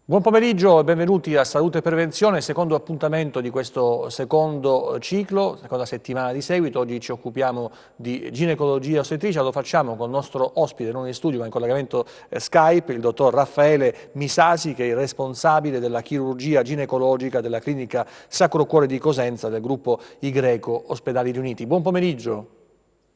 Buon pomeriggio e benvenuti a Salute e Prevenzione, secondo appuntamento di questo secondo ciclo, seconda settimana di seguito. Oggi ci occupiamo di ginecologia ostetricia, lo facciamo con il nostro ospite non in studio ma in collegamento Skype, il dottor Raffaele Misasi, che è il responsabile della chirurgia ginecologica della clinica Sacro Cuore di Cosenza del gruppo I Greco Ospedali Riuniti. Buon pomeriggio.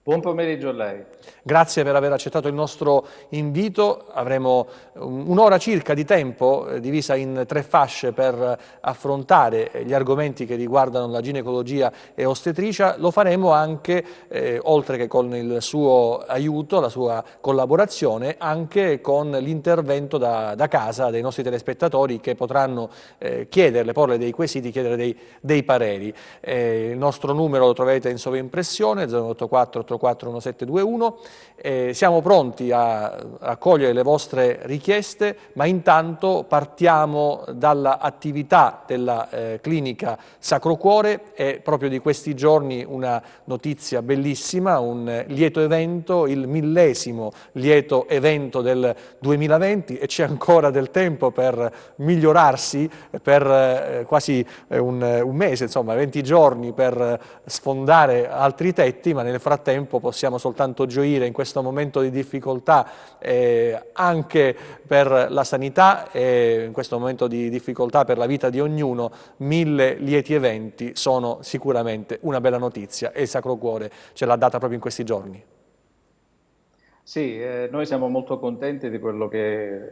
Buon pomeriggio a lei. Grazie per aver accettato il nostro invito. Avremo un'ora circa di tempo, divisa in 3 fasce, per affrontare gli argomenti che riguardano la ginecologia e ostetricia. Lo faremo anche, oltre che con il suo aiuto, la sua collaborazione, anche con l'intervento da casa dei nostri telespettatori, che potranno chiederle, porle dei quesiti, chiedere dei pareri. Il nostro numero lo troverete in sovraimpressione, 084 84 1721. Siamo pronti a accogliere le vostre richieste, ma intanto partiamo dall'attività della clinica Sacro Cuore. È proprio di questi giorni una notizia bellissima, un lieto evento, il 1000° lieto evento del 2020, e c'è ancora del tempo per migliorarsi, per quasi un mese, insomma 20 giorni per sfondare altri tetti, ma nel frattempo possiamo soltanto gioire in questo momento di difficoltà anche per la sanità e in questo momento di difficoltà per la vita di ognuno. 1000 lieti eventi sono sicuramente una bella notizia e il Sacro Cuore ce l'ha data proprio in questi giorni. Sì, noi siamo molto contenti di quello che è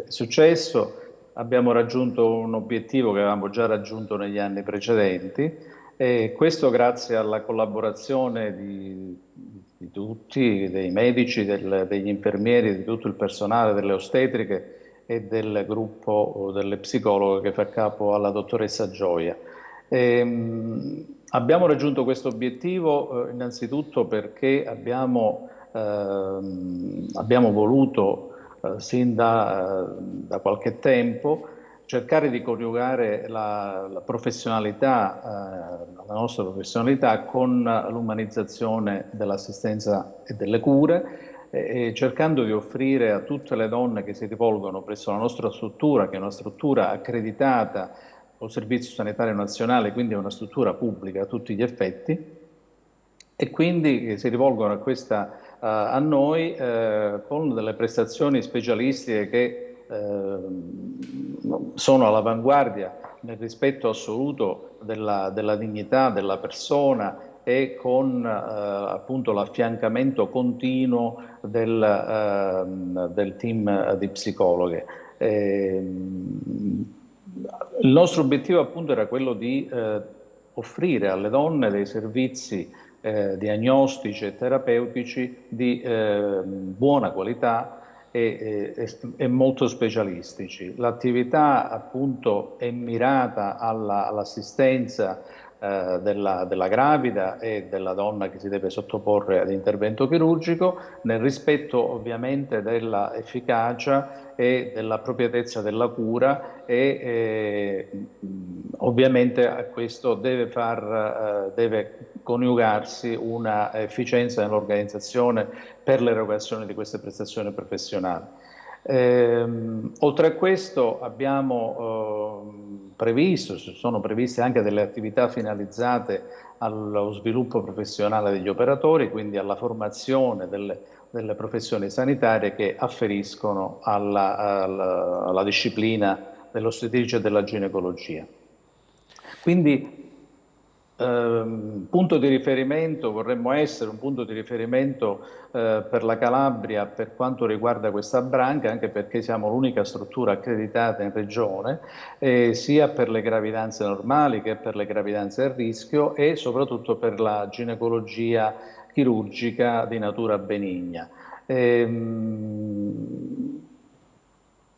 successo. Abbiamo raggiunto un obiettivo che avevamo già raggiunto negli anni precedenti, e questo grazie alla collaborazione di tutti, dei medici, degli infermieri, di tutto il personale delle ostetriche e del gruppo delle psicologhe che fa capo alla dottoressa Gioia. Abbiamo raggiunto questo obiettivo innanzitutto perché abbiamo voluto sin da qualche tempo cercare di coniugare la professionalità, la nostra professionalità, con l'umanizzazione dell'assistenza e delle cure, e cercando di offrire a tutte le donne che si rivolgono presso la nostra struttura, che è una struttura accreditata col Servizio Sanitario Nazionale, quindi è una struttura pubblica a tutti gli effetti, e quindi si rivolgono a noi con delle prestazioni specialistiche che sono all'avanguardia nel rispetto assoluto della dignità della persona, e con appunto l'affiancamento continuo del team di psicologhe. Il nostro obiettivo appunto era quello di offrire alle donne dei servizi diagnostici e terapeutici di buona qualità e molto specialistici. L'attività appunto è mirata all'assistenza della gravida e della donna che si deve sottoporre ad intervento chirurgico, nel rispetto ovviamente della efficacia e dell'appropriatezza della cura, e ovviamente a questo deve coniugarsi una efficienza nell'organizzazione per l'erogazione di queste prestazioni professionali. Oltre a questo sono previste anche delle attività finalizzate allo sviluppo professionale degli operatori, quindi alla formazione delle professioni sanitarie che afferiscono alla disciplina dell'ostetricia e della ginecologia. Quindi punto di riferimento, vorremmo essere un punto di riferimento per la Calabria per quanto riguarda questa branca, anche perché siamo l'unica struttura accreditata in regione, sia per le gravidanze normali che per le gravidanze a rischio, e soprattutto per la ginecologia chirurgica di natura benigna.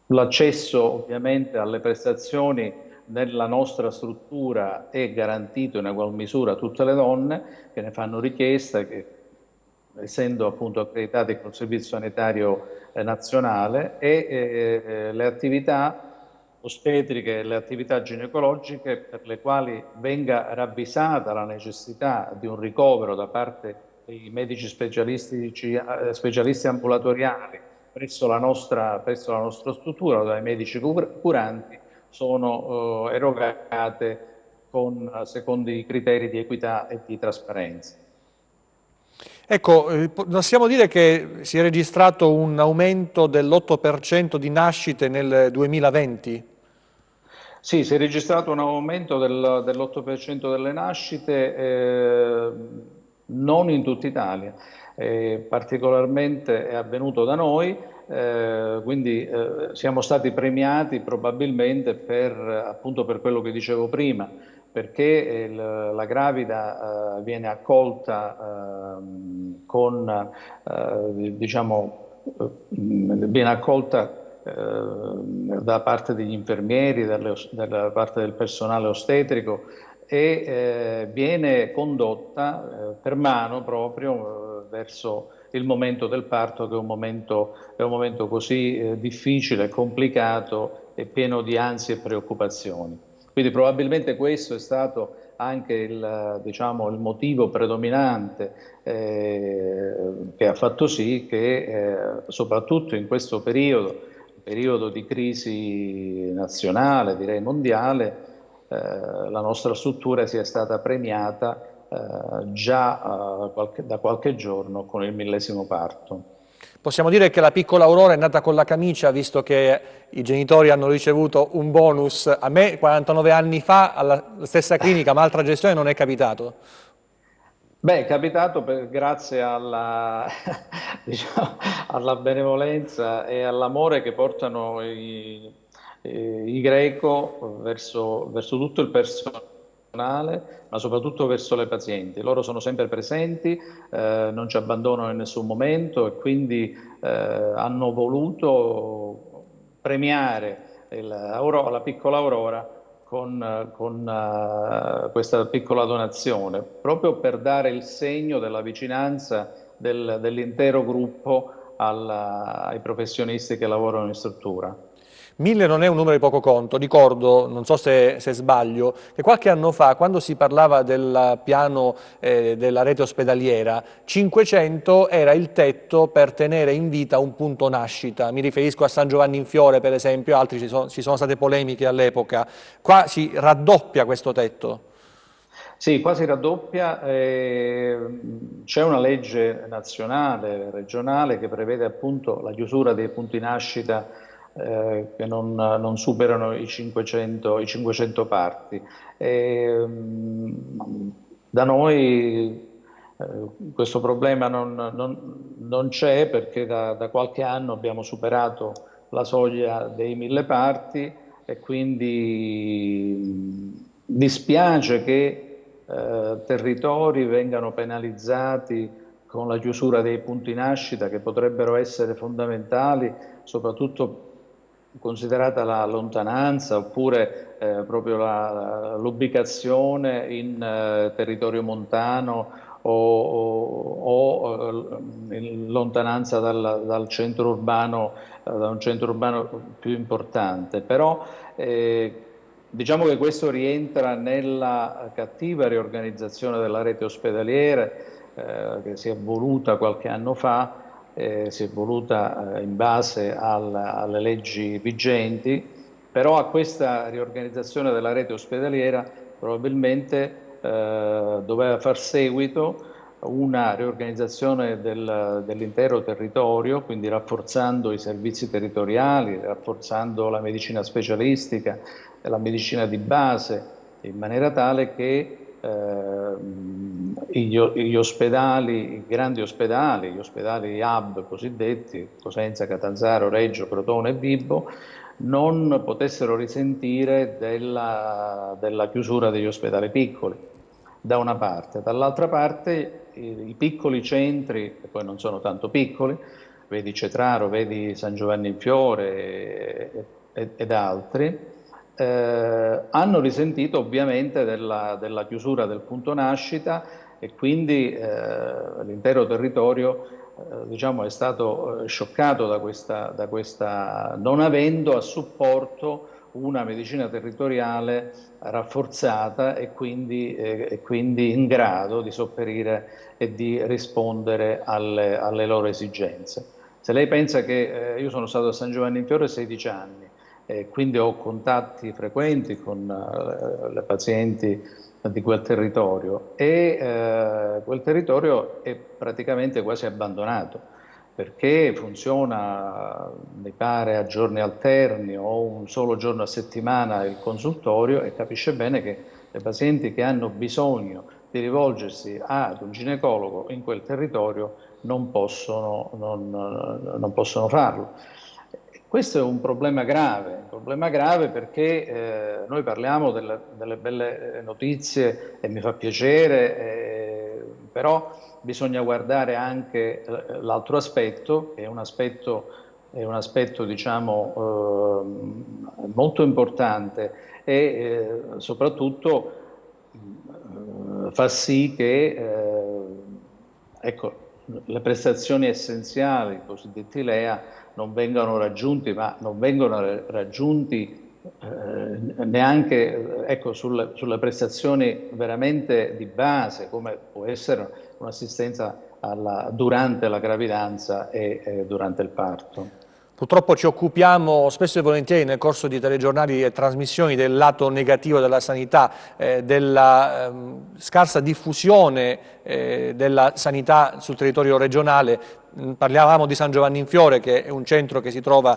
L'accesso ovviamente alle prestazioni nella nostra struttura è garantito in egual misura a tutte le donne che ne fanno richiesta, che essendo appunto accreditati col Servizio Sanitario Nazionale, e le attività ostetriche e le attività ginecologiche per le quali venga ravvisata la necessità di un ricovero da parte dei medici specialisti ambulatoriali presso la nostra struttura, dai medici curanti, sono erogate secondo i criteri di equità e di trasparenza. Ecco, possiamo dire che si è registrato un aumento dell'8% di nascite nel 2020? Sì, si è registrato un aumento dell'8% delle nascite, non in tutta Italia, particolarmente è avvenuto da noi, quindi siamo stati premiati probabilmente appunto per quello che dicevo prima, perché la gravida viene accolta diciamo, viene accolta da parte degli infermieri, da parte del personale ostetrico e viene condotta per mano proprio verso il momento del parto, che è un momento così difficile, complicato e pieno di ansie e preoccupazioni. Quindi probabilmente questo è stato anche diciamo, il motivo predominante che ha fatto sì che soprattutto in questo periodo di crisi nazionale, direi mondiale, la nostra struttura sia stata premiata già da qualche giorno con il 1000° parto. Possiamo dire che la piccola Aurora è nata con la camicia, visto che i genitori hanno ricevuto un bonus. A me 49 anni fa, alla stessa clinica, ma altra gestione, non è capitato. Beh, è capitato grazie diciamo, alla benevolenza e all'amore che portano i Greco verso tutto il personale, ma soprattutto verso le pazienti. Loro sono sempre presenti, non ci abbandonano in nessun momento e quindi hanno voluto premiare la piccola Aurora con questa piccola donazione, proprio per dare il segno della vicinanza dell'intero gruppo ai professionisti che lavorano in struttura. 1000 non è un numero di poco conto, ricordo, non so se sbaglio, che qualche anno fa, quando si parlava del piano della rete ospedaliera, 500 era il tetto per tenere in vita un punto nascita. Mi riferisco a San Giovanni in Fiore, per esempio, altri ci sono state polemiche all'epoca. Qua si raddoppia questo tetto. Sì, quasi raddoppia. C'è una legge nazionale, regionale, che prevede appunto la chiusura dei punti nascita che non superano i 500 parti. Da noi questo problema non c'è perché da qualche anno abbiamo superato la soglia dei 1000 parti e quindi dispiace che territori vengano penalizzati con la chiusura dei punti nascita che potrebbero essere fondamentali, soprattutto considerata la lontananza oppure proprio l'ubicazione in territorio montano o in lontananza dal centro urbano, da un centro urbano più importante. Però diciamo che questo rientra nella cattiva riorganizzazione della rete ospedaliera che si è voluta qualche anno fa, si è voluta in base alle leggi vigenti, però a questa riorganizzazione della rete ospedaliera probabilmente doveva far seguito una riorganizzazione dell'intero territorio, quindi rafforzando i servizi territoriali, rafforzando la medicina specialistica e la medicina di base, in maniera tale che gli ospedali, i grandi ospedali, gli ospedali hub cosiddetti, Cosenza, Catanzaro, Reggio, Crotone e Vibo, non potessero risentire della chiusura degli ospedali piccoli, da una parte. Dall'altra parte i piccoli centri, che poi non sono tanto piccoli, vedi Cetraro, vedi San Giovanni in Fiore ed altri, hanno risentito ovviamente della chiusura del punto nascita e quindi l'intero territorio diciamo, è stato scioccato da questa, non avendo a supporto una medicina territoriale rafforzata e quindi in grado di sopperire e di rispondere alle loro esigenze. Se lei pensa che io sono stato a San Giovanni in Fiore 16 anni, quindi ho contatti frequenti con le pazienti di quel territorio e quel territorio è praticamente quasi abbandonato perché funziona, mi pare, a giorni alterni o un solo giorno a settimana il consultorio e capisce bene che le pazienti che hanno bisogno di rivolgersi ad un ginecologo in quel territorio non possono farlo. Questo è un problema grave perché noi parliamo delle belle notizie e mi fa piacere, però bisogna guardare anche l'altro aspetto, che è un aspetto diciamo, molto importante e soprattutto fa sì che ecco, le prestazioni essenziali, i cosiddetti LEA, non vengano raggiunti, ma non vengono raggiunti neanche ecco, sulle prestazioni veramente di base, come può essere un'assistenza durante la gravidanza e durante il parto. Purtroppo ci occupiamo spesso e volentieri nel corso di telegiornali e trasmissioni del lato negativo della sanità, della scarsa diffusione della sanità sul territorio regionale. Parlavamo di San Giovanni in Fiore, che è un centro che si trova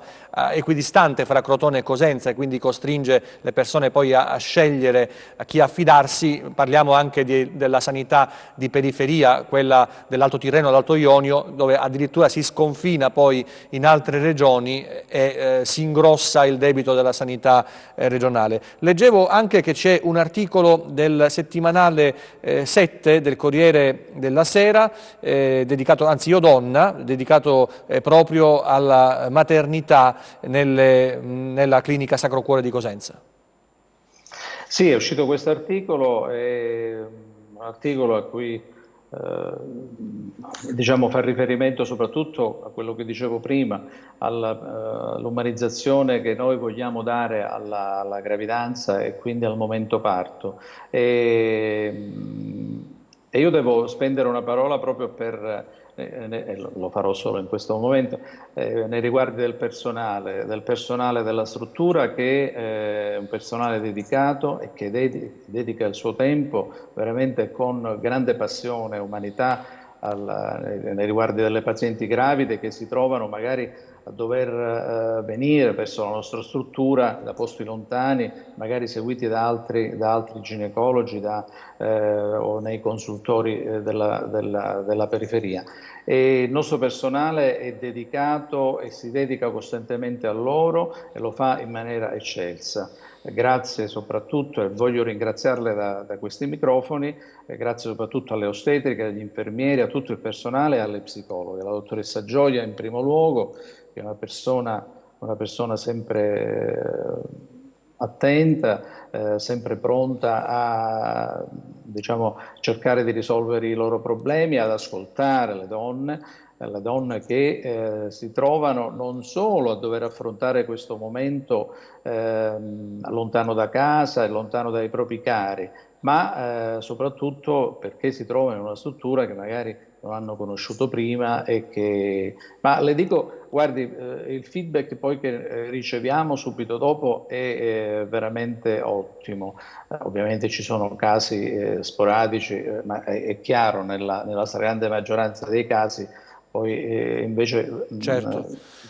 equidistante fra Crotone e Cosenza e quindi costringe le persone poi a scegliere a chi affidarsi. Parliamo anche della sanità di periferia, quella dell'Alto Tirreno e dell'Alto Ionio, dove addirittura si sconfina poi in altre regioni e si ingrossa il debito della sanità regionale. Leggevo anche che c'è un articolo del settimanale 7 del Corriere della Sera, dedicato, anzi Io Donna, dedicato proprio alla maternità nella clinica Sacro Cuore di Cosenza. Sì, è uscito questo articolo, un articolo a cui diciamo, fa riferimento soprattutto a quello che dicevo prima, all'umanizzazione che noi vogliamo dare alla gravidanza e quindi al momento parto. E io devo spendere una parola proprio per lo farò solo in questo momento, nei riguardi del personale della struttura che è un personale dedicato e che dedica il suo tempo veramente con grande passione e umanità nei riguardi delle pazienti gravide che si trovano magari a dover venire verso la nostra struttura da posti lontani, magari seguiti da altri ginecologi o nei consultori della periferia. E il nostro personale è dedicato e si dedica costantemente a loro e lo fa in maniera eccelsa. Grazie soprattutto, e voglio ringraziarle da questi microfoni, grazie soprattutto alle ostetriche, agli infermieri, a tutto il personale e alle psicologhe, alla dottoressa Gioia in primo luogo, che è una persona sempre attenta, sempre pronta a diciamo, cercare di risolvere i loro problemi, ad ascoltare le donne che si trovano non solo a dover affrontare questo momento lontano da casa e lontano dai propri cari, ma soprattutto perché si trovano in una struttura che magari non hanno conosciuto prima e che... Ma le dico, guardi, il feedback poi che riceviamo subito dopo è veramente ottimo. Ovviamente ci sono casi sporadici, ma è chiaro, nella stragrande maggioranza dei casi poi invece Certo.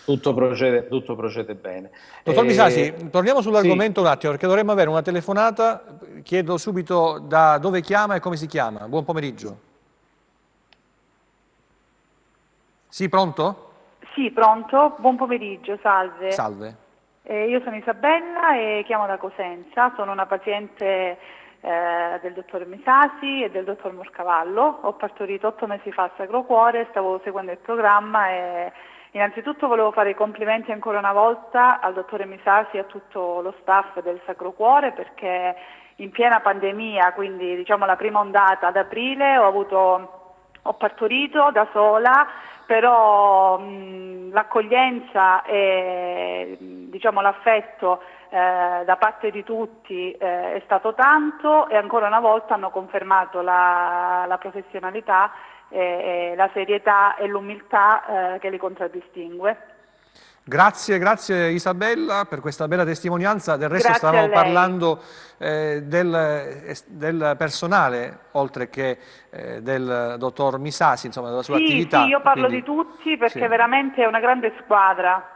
tutto procede bene. Dottor Misasi, torniamo Sì. sull'argomento un attimo perché dovremmo avere una telefonata. Chiedo subito da dove chiama e come si chiama. Buon pomeriggio. Sì, pronto? Sì, pronto? Buon pomeriggio, salve. Salve. Io sono Isabella e chiamo da Cosenza, sono una paziente del dottor Misasi e del dottor Morcavallo. Ho partorito 8 mesi fa al Sacro Cuore, stavo seguendo il programma e innanzitutto volevo fare i complimenti ancora una volta al dottore Misasi e a tutto lo staff del Sacro Cuore perché in piena pandemia, quindi diciamo la prima ondata ad aprile, ho partorito da sola, però l'accoglienza e diciamo, l'affetto da parte di tutti è stato tanto e ancora una volta hanno confermato la professionalità e la serietà e l'umiltà che li contraddistingue. Grazie, grazie Isabella per questa bella testimonianza. Del resto Grazie a stavamo lei. parlando del personale, oltre che del dottor Misasi, insomma, della sua attività. Sì, io parlo Quindi, di tutti perché sì. veramente è una grande squadra.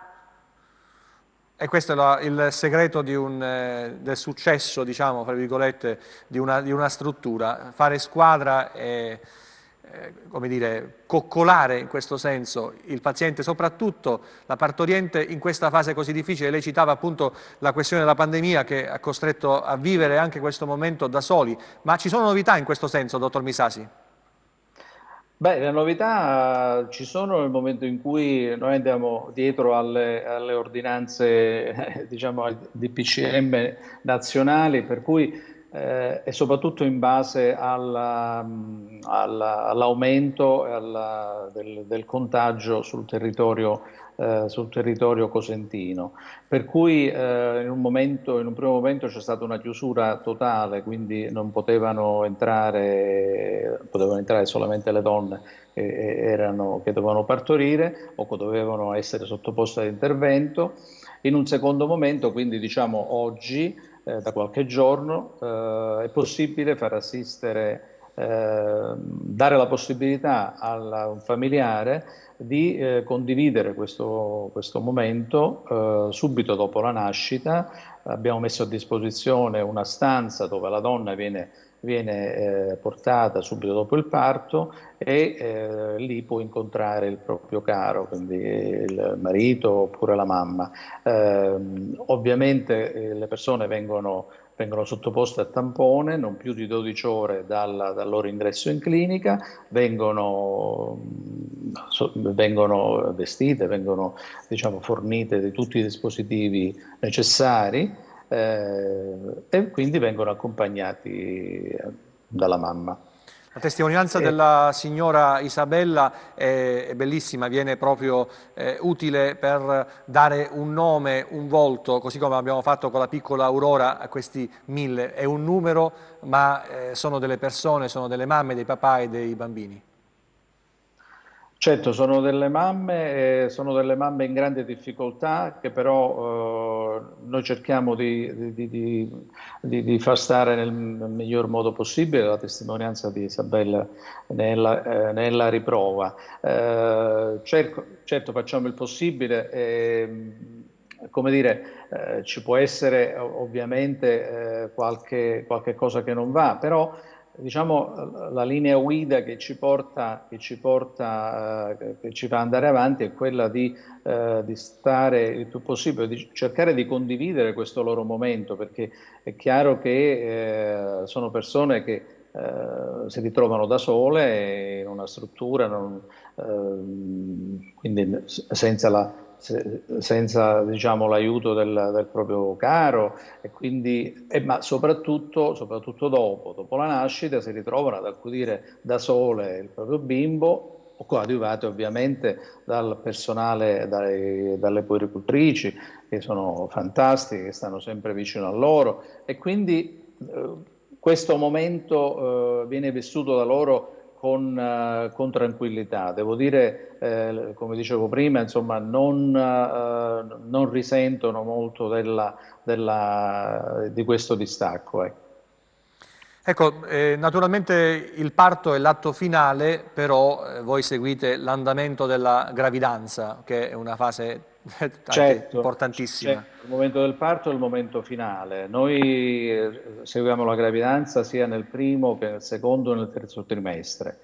E questo è il segreto del successo, diciamo, fra virgolette, di una struttura. Fare squadra e, come dire, coccolare in questo senso il paziente, soprattutto la partoriente in questa fase così difficile. Lei citava appunto la questione della pandemia che ha costretto a vivere anche questo momento da soli. Ma ci sono novità in questo senso, dottor Misasi? Beh, le novità ci sono nel momento in cui noi andiamo dietro alle ordinanze, diciamo, ai DPCM nazionali, per cui e soprattutto in base all'aumento del contagio sul territorio cosentino. Per cui in un primo momento c'è stata una chiusura totale, quindi non potevano entrare solamente le donne che dovevano partorire o che dovevano essere sottoposte ad intervento. In un secondo momento, quindi diciamo oggi, da qualche giorno, è possibile far assistere, dare la possibilità a un familiare di condividere questo momento subito dopo la nascita. Abbiamo messo a disposizione una stanza dove la donna viene portata subito dopo il parto e lì può incontrare il proprio caro, quindi il marito oppure la mamma. Ovviamente le persone vengono sottoposte a tampone non più di 12 ore dal loro ingresso in clinica, vengono vestite, vengono, diciamo, fornite di tutti i dispositivi necessari e quindi vengono accompagnati dalla mamma. La testimonianza della signora Isabella è bellissima, viene proprio utile per dare un nome, un volto, così come abbiamo fatto con la piccola Aurora a questi 1000. È un numero, ma sono delle persone, sono delle mamme, dei papà e dei bambini. Certo, sono delle mamme in grande difficoltà che però noi cerchiamo di far stare nel miglior modo possibile. La testimonianza di Isabella nella riprova. Certo, facciamo il possibile. Come dire, ci può essere ovviamente qualche cosa che non va, però diciamo, la linea guida che ci fa andare avanti è quella di stare il più possibile, di cercare di condividere questo loro momento, perché è chiaro che sono persone che si ritrovano da sole in una struttura, quindi senza diciamo, l'aiuto del proprio caro, e quindi, ma soprattutto dopo la nascita si ritrovano ad accudire da sole il proprio bimbo, o coadiuvate ovviamente dal personale, dalle puericultrici, che sono fantastiche, che stanno sempre vicino a loro, e quindi questo momento viene vissuto da loro con tranquillità. Devo dire, come dicevo prima, insomma, non risentono molto di questo distacco. Ecco, naturalmente il parto è l'atto finale, però voi seguite l'andamento della gravidanza, che è una fase anche Certo, importantissima. il momento del parto è il momento finale. Noi seguiamo la gravidanza sia nel primo che nel secondo e nel terzo trimestre.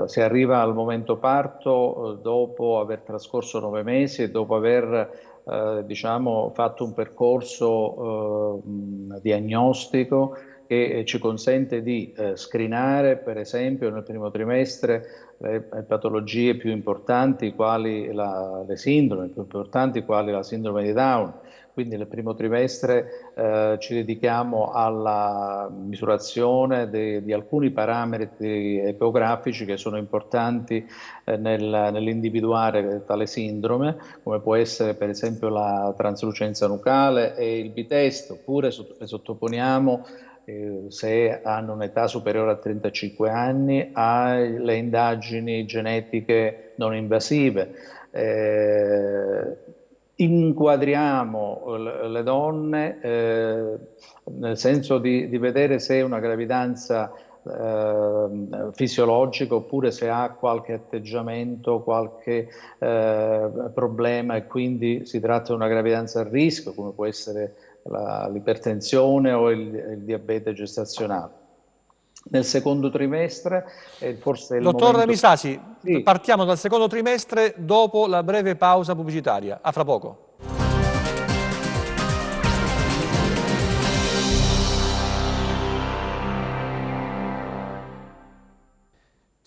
Si arriva al momento parto dopo aver trascorso 9 mesi e dopo aver diciamo, fatto un percorso diagnostico che ci consente di screenare, per esempio, nel primo trimestre le patologie più importanti quali le sindrome più importanti quali la sindrome di Down. Quindi nel primo trimestre ci dedichiamo alla misurazione di alcuni parametri ecografici che sono importanti nell'individuare tale sindrome, come può essere per esempio la traslucenza nucale e il bitest, oppure le sottoponiamo se hanno un'età superiore a 35 anni, alle indagini genetiche non invasive. Inquadriamo le donne nel senso di vedere se è una gravidanza fisiologica oppure se ha qualche atteggiamento, qualche problema e quindi si tratta di una gravidanza a rischio, come può essere l'ipertensione o il diabete gestazionale. Nel secondo trimestre forse è il Dottor momento... Misasi, Sì. partiamo dal secondo trimestre dopo la breve pausa pubblicitaria. A fra poco.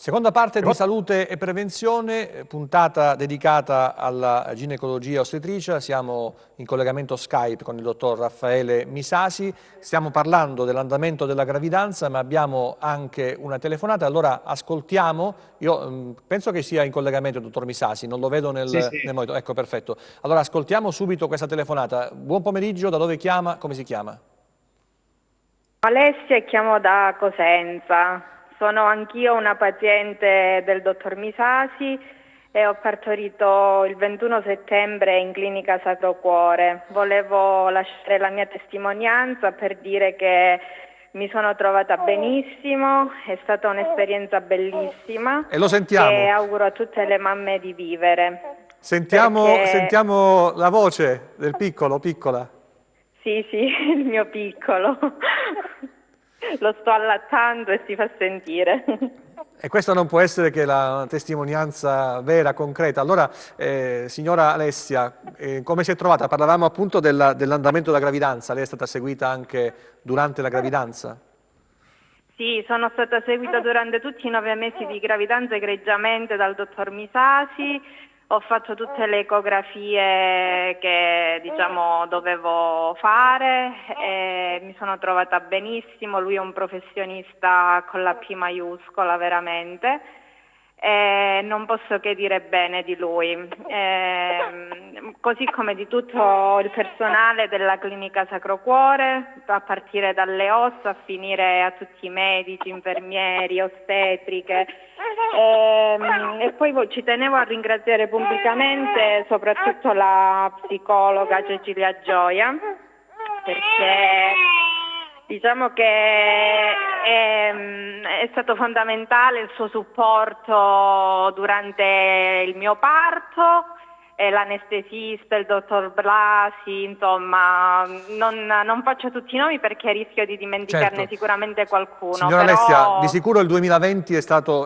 Seconda parte di salute e prevenzione, puntata dedicata alla ginecologia ostetricia. Siamo in collegamento Skype con il dottor Raffaele Misasi. Stiamo parlando dell'andamento della gravidanza, ma abbiamo anche una telefonata. Allora ascoltiamo. Io penso che sia in collegamento il dottor Misasi, non lo vedo nel monitor. Ecco, perfetto. Allora ascoltiamo subito questa telefonata. Buon pomeriggio, da dove chiama? Come si chiama? Alessia e chiamo da Cosenza. Sono anch'io una paziente del dottor Misasi e ho partorito il 21 settembre in clinica Sacro Cuore. Volevo lasciare la mia testimonianza per dire che mi sono trovata benissimo, è stata un'esperienza bellissima e lo sentiamo. E auguro a tutte le mamme di vivere. Sentiamo la voce del piccolo, piccola. Sì, il mio piccolo. Lo sto allattando e si fa sentire. E questa non può essere che la testimonianza vera, concreta. Allora, signora Alessia, come si è trovata? Parlavamo appunto dell'andamento della gravidanza. Lei è stata seguita anche durante la gravidanza? Sì, sono stata seguita durante tutti i 9 mesi di gravidanza egregiamente dal dottor Misasi. Ho fatto tutte le ecografie che dovevo fare e mi sono trovata benissimo. Lui è un professionista con la P maiuscola veramente e non posso che dire bene di lui, così come di tutto il personale della clinica Sacro Cuore, a partire dalle ossa a finire a tutti i medici, infermieri, ostetriche. E poi ci tenevo a ringraziare pubblicamente soprattutto la psicologa Cecilia Gioia, perché diciamo che è stato fondamentale il suo supporto durante il mio parto, l'anestesista, il dottor Blasi, insomma, non faccio tutti i nomi perché rischio di dimenticarne sicuramente qualcuno. Signora Alessia, di sicuro il 2020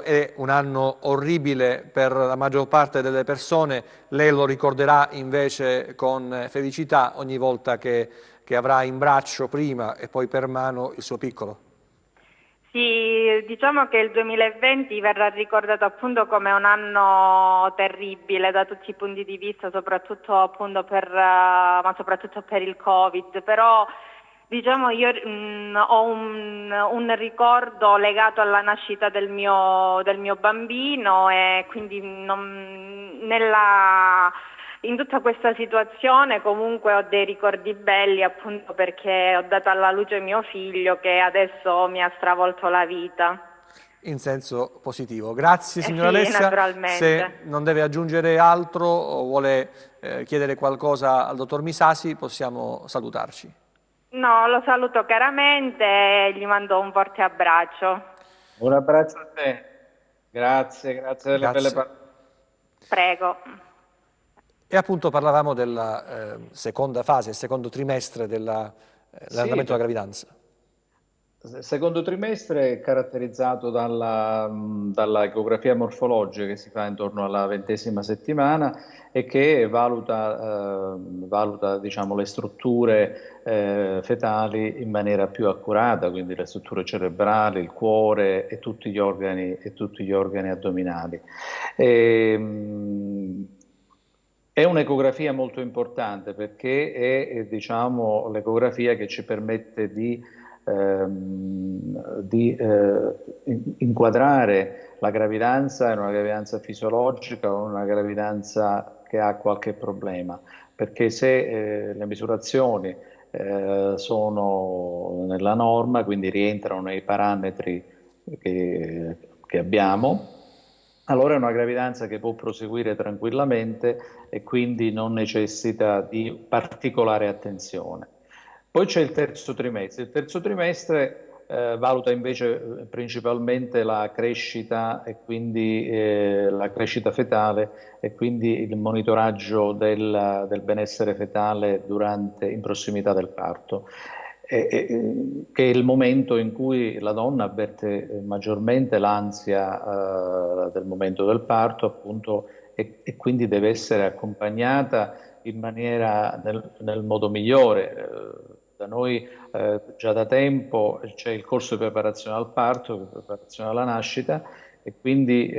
è un anno orribile per la maggior parte delle persone, lei lo ricorderà invece con felicità ogni volta che avrà in braccio prima e poi per mano il suo piccolo. Sì, diciamo che il 2020 verrà ricordato appunto come un anno terribile da tutti i punti di vista, soprattutto appunto ma soprattutto per il Covid, però diciamo io ho un ricordo legato alla nascita del mio bambino e quindi in tutta questa situazione comunque ho dei ricordi belli appunto perché ho dato alla luce mio figlio che adesso mi ha stravolto la vita. In senso positivo. Grazie signora sì, Alessia. Naturalmente. Se non deve aggiungere altro o vuole chiedere qualcosa al dottor Misasi possiamo salutarci. No, lo saluto caramente e gli mando un forte abbraccio. Un abbraccio a te. Grazie delle belle parole. Prego. E appunto parlavamo della seconda fase, il secondo trimestre dell'andamento della gravidanza. Il secondo trimestre è caratterizzato dalla ecografia morfologica che si fa intorno alla 20ª settimana e che valuta diciamo, le strutture fetali in maniera più accurata, quindi le strutture cerebrali, il cuore e tutti gli organi addominali. È un'ecografia molto importante perché è diciamo, l'ecografia che ci permette di inquadrare la gravidanza in una gravidanza fisiologica o una gravidanza che ha qualche problema, perché se le misurazioni sono nella norma, quindi rientrano nei parametri che abbiamo, allora è una gravidanza che può proseguire tranquillamente e quindi non necessita di particolare attenzione. Poi c'è il terzo trimestre. Il terzo trimestre valuta invece principalmente la crescita e quindi la crescita fetale e quindi il monitoraggio del benessere fetale in prossimità del parto, che è il momento in cui la donna avverte maggiormente l'ansia del momento del parto, appunto, e quindi deve essere accompagnata in maniera nel modo migliore. Da noi già da tempo c'è il corso di preparazione al parto, di preparazione alla nascita, e quindi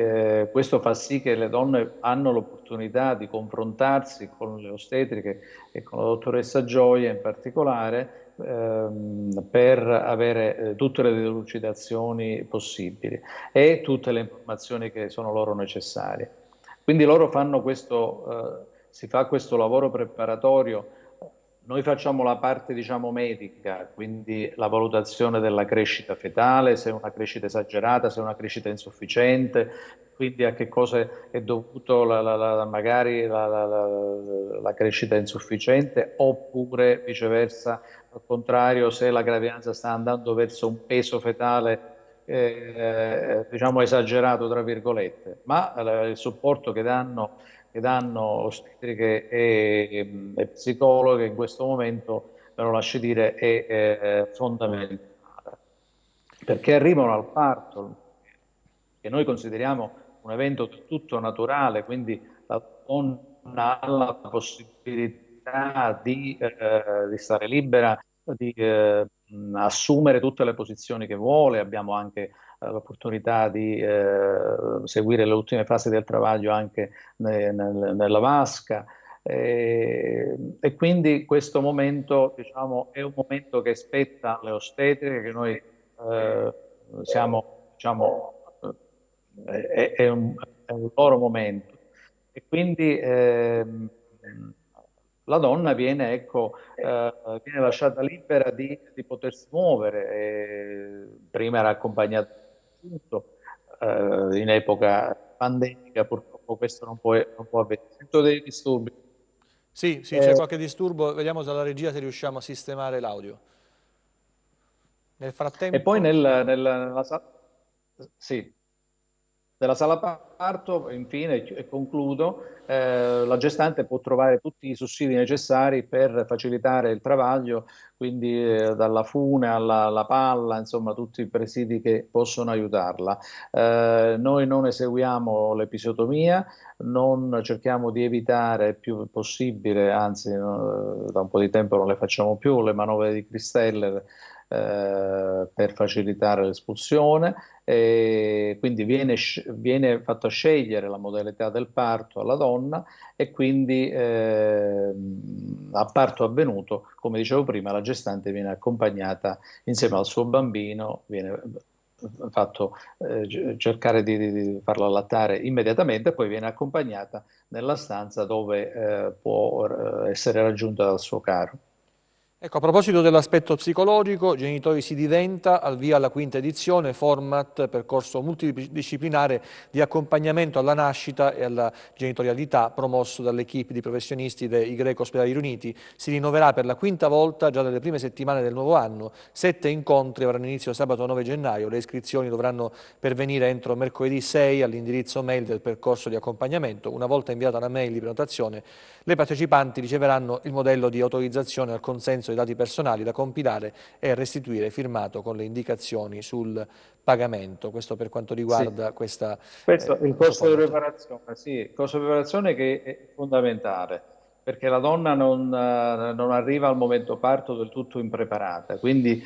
questo fa sì che le donne hanno l'opportunità di confrontarsi con le ostetriche e con la dottoressa Gioia in particolare per avere tutte le delucidazioni possibili e tutte le informazioni che sono loro necessarie. Quindi loro fanno si fa questo lavoro preparatorio. Noi facciamo la parte, diciamo, medica, quindi la valutazione della crescita fetale, se è una crescita esagerata, se è una crescita insufficiente, quindi a che cosa è dovuto magari la crescita insufficiente, oppure viceversa, al contrario, se la gravidanza sta andando verso un peso fetale diciamo esagerato, tra virgolette, ma il supporto che danno ostetriche e psicologhe in questo momento, me lo lasci dire, è fondamentale. Perché arrivano al parto, che noi consideriamo un evento tutto naturale, quindi la donna ha la possibilità di stare libera, di assumere tutte le posizioni che vuole, abbiamo anche l'opportunità di seguire le ultime fasi del travaglio anche nella vasca. E quindi questo momento, diciamo, è un momento che spetta alle ostetriche, che noi siamo, diciamo, è un loro momento. E quindi la donna viene, ecco, viene lasciata libera di potersi muovere. Prima era accompagnata tutto, in epoca pandemica purtroppo questo non può avvenire. Sento dei disturbi. Sì, c'è qualche disturbo, vediamo se la regia se riusciamo a sistemare l'audio. Nel E poi frattempo... sì, nella sala parto, infine, e concludo, la gestante può trovare tutti i sussidi necessari per facilitare il travaglio, quindi dalla fune alla palla, insomma tutti i presidi che possono aiutarla. Noi non eseguiamo l'episiotomia, non cerchiamo di evitare il più possibile, anzi da un po' di tempo non le facciamo più, le manovre di Christeller per facilitare l'espulsione. Quindi viene fatta scegliere la modalità del parto alla donna e quindi a parto avvenuto, come dicevo prima, la gestante viene accompagnata insieme al suo bambino, viene fatto cercare di farlo allattare immediatamente e poi viene accompagnata nella stanza dove può essere raggiunta dal suo caro. Ecco, a proposito dell'aspetto psicologico, Genitori si diventa, al via alla quinta edizione, format, percorso multidisciplinare di accompagnamento alla nascita e alla genitorialità promosso dall'equipe di professionisti dei Greco Ospedali Riuniti. Si rinnoverà per la quinta volta già dalle prime settimane del nuovo anno. 7 incontri avranno inizio sabato 9 gennaio. Le iscrizioni dovranno pervenire entro mercoledì 6 all'indirizzo mail del percorso di accompagnamento. Una volta inviata la mail di prenotazione, le partecipanti riceveranno il modello di autorizzazione al consenso dei dati personali da compilare e restituire firmato con le indicazioni sul pagamento. Questo per quanto riguarda questa... Questo il corso di preparazione, sì, il corso di preparazione che è fondamentale, perché la donna non arriva al momento parto del tutto impreparata, quindi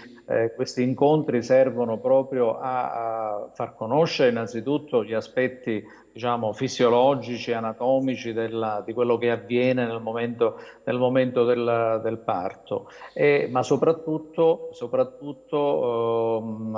questi incontri servono proprio a far conoscere innanzitutto gli aspetti, diciamo, fisiologici, anatomici di quello che avviene nel momento del parto, ma soprattutto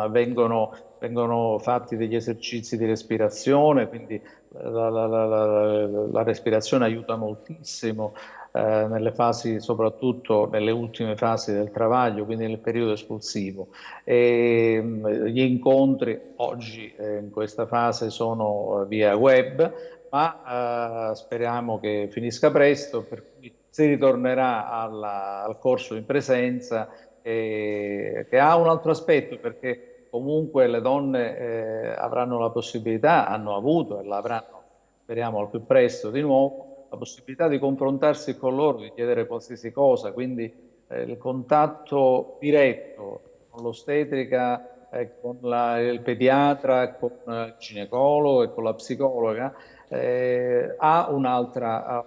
vengono fatti degli esercizi di respirazione, quindi la respirazione aiuta moltissimo. nelle fasi, soprattutto nelle ultime fasi del travaglio, quindi nel periodo espulsivo. E, gli incontri oggi in questa fase sono via web, ma speriamo che finisca presto, per cui si ritornerà al corso in presenza, che ha un altro aspetto, perché comunque le donne avranno la possibilità, hanno avuto e l'avranno, speriamo al più presto di nuovo, la possibilità di confrontarsi con loro, di chiedere qualsiasi cosa, quindi il contatto diretto con l'ostetrica, con il pediatra, con il ginecologo e con la psicologa ha un'altra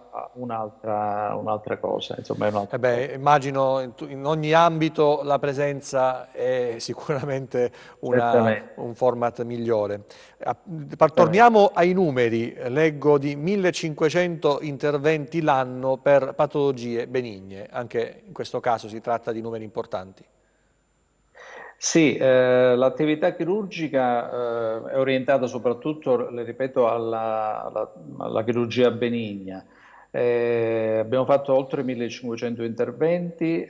cosa, insomma, è un'altra cosa. Immagino in ogni ambito la presenza è sicuramente Certamente, un format migliore. certamente. Torniamo ai numeri, leggo di 1500 interventi l'anno per patologie benigne, anche in questo caso si tratta di numeri importanti. Sì, l'attività chirurgica è orientata soprattutto, le ripeto, alla chirurgia benigna. Abbiamo fatto oltre 1500 interventi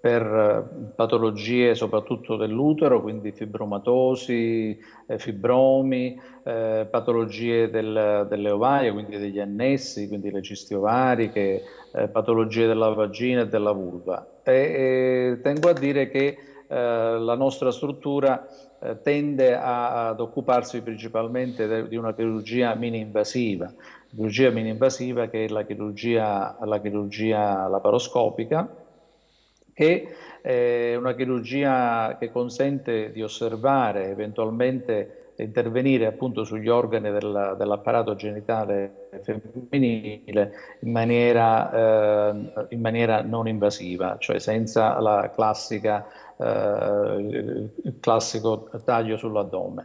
per patologie soprattutto dell'utero, quindi fibromatosi, fibromi, patologie delle ovaie, quindi degli annessi, quindi le cisti ovariche, patologie della vagina e della vulva. Tengo a dire che la nostra struttura tende ad occuparsi principalmente di una chirurgia mini-invasiva, che è la chirurgia laparoscopica, che è una chirurgia che consente di osservare, eventualmente intervenire appunto sugli organi dell'apparato genitale femminile in maniera non invasiva, cioè senza il classico taglio sull'addome.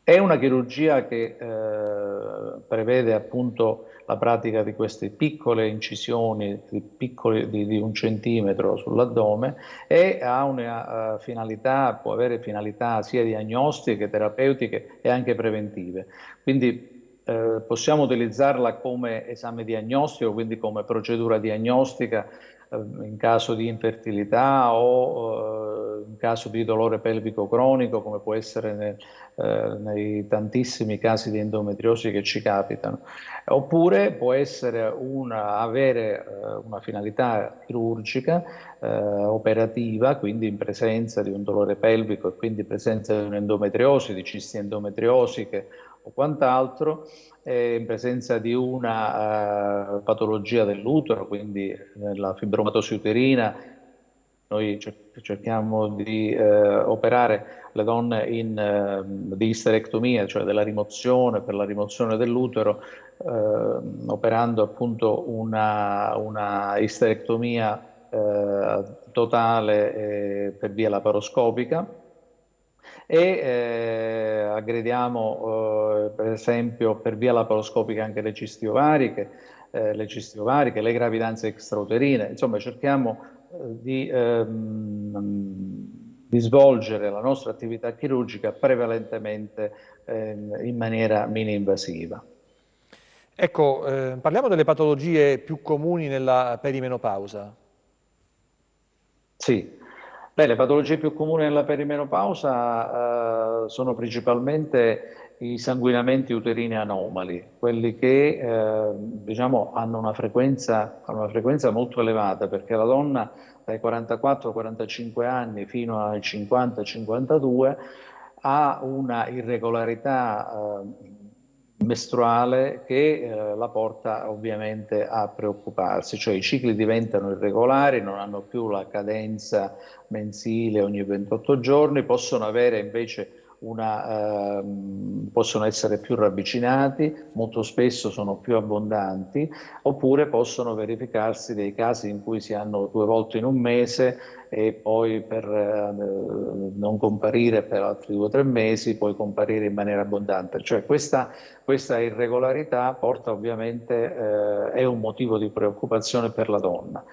È una chirurgia che prevede appunto la pratica di queste piccole incisioni di 1 centimetro sull'addome e ha una finalità, può avere finalità sia diagnostiche, terapeutiche e anche preventive. Quindi possiamo utilizzarla come esame diagnostico, quindi come procedura diagnostica in caso di infertilità o in caso di dolore pelvico cronico, come può essere nei tantissimi casi di endometriosi che ci capitano. Oppure può essere avere una finalità chirurgica, operativa, quindi in presenza di un dolore pelvico e quindi in presenza di un'endometriosi, di cisti endometriosiche o quant'altro, in presenza di una patologia dell'utero, quindi la fibromatosi uterina. Noi cerchiamo di operare le donne di isterectomia, cioè della rimozione, per la rimozione dell'utero, operando appunto una isterectomia totale per via laparoscopica. E aggrediamo per esempio per via laparoscopica anche le cisti ovariche, le gravidanze extrauterine, insomma cerchiamo di svolgere la nostra attività chirurgica prevalentemente in maniera mini-invasiva. Ecco, parliamo delle patologie più comuni nella perimenopausa. Sì. Beh, le patologie più comuni nella perimenopausa sono principalmente i sanguinamenti uterini anomali, quelli che diciamo, hanno una frequenza molto elevata, perché la donna dai 44-45 anni fino ai 50-52 ha una irregolarità mestruale che la porta ovviamente a preoccuparsi, cioè i cicli diventano irregolari, non hanno più la cadenza mensile ogni 28 giorni, possono avere invece possono essere più ravvicinati, molto spesso sono più abbondanti, oppure possono verificarsi dei casi in cui si hanno 2 volte in un mese e poi per non comparire per altri 2 o 3 mesi, poi comparire in maniera abbondante. Cioè questa irregolarità porta ovviamente, è un motivo di preoccupazione per la donna.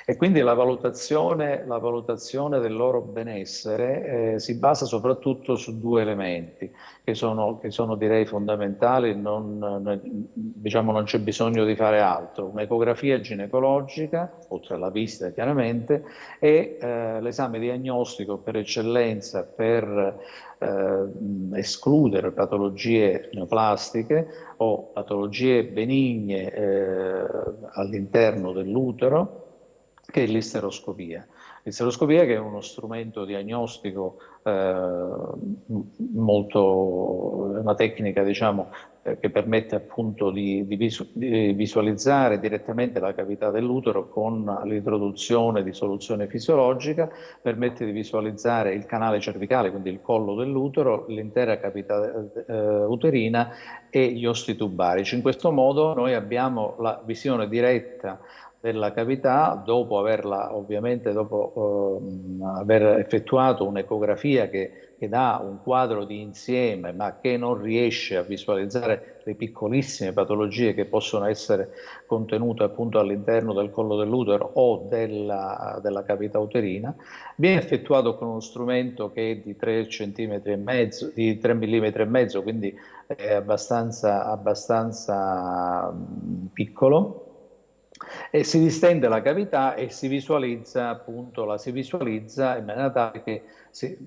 E quindi la valutazione del loro benessere si basa soprattutto su due elementi che sono direi fondamentali, diciamo, non c'è bisogno di fare altro. Un'ecografia ginecologica, oltre alla visita chiaramente, e l'esame diagnostico per eccellenza per escludere patologie neoplastiche o patologie benigne all'interno dell'utero, che è l'isteroscopia. L'isteroscopia che è uno strumento diagnostico una tecnica diciamo, che permette appunto di visualizzare direttamente la cavità dell'utero con l'introduzione di soluzione fisiologica, permette di visualizzare il canale cervicale, quindi il collo dell'utero, l'intera cavità uterina e gli osti tubarici. In questo modo noi abbiamo la visione diretta della cavità dopo averla, ovviamente dopo aver effettuato un'ecografia che dà un quadro di insieme ma che non riesce a visualizzare le piccolissime patologie che possono essere contenute appunto all'interno del collo dell'utero o della cavità uterina. Viene effettuato con uno strumento che è di 3 centimetri e mezzo, di 3 millimetri e mezzo, quindi è abbastanza piccolo, e si distende la cavità e si visualizza appunto, la si visualizza in maniera tale che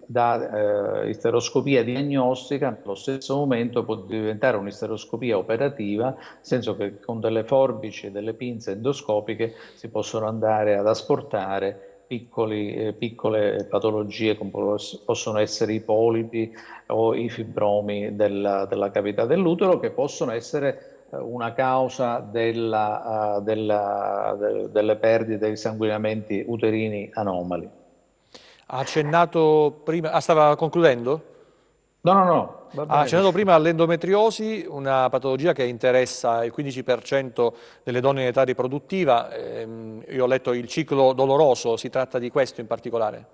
da isteroscopia diagnostica nello stesso momento può diventare un'isteroscopia operativa, nel senso che con delle forbici e delle pinze endoscopiche si possono andare ad asportare piccole patologie come possono essere i polipi o i fibromi della cavità dell'utero, che possono essere una causa delle perdite dei sanguinamenti uterini anomali. Ha accennato prima, stava concludendo? No, va Ha bene. accennato prima all'endometriosi, una patologia che interessa il 15% delle donne in età riproduttiva. Io ho letto il ciclo doloroso, si tratta di questo in particolare?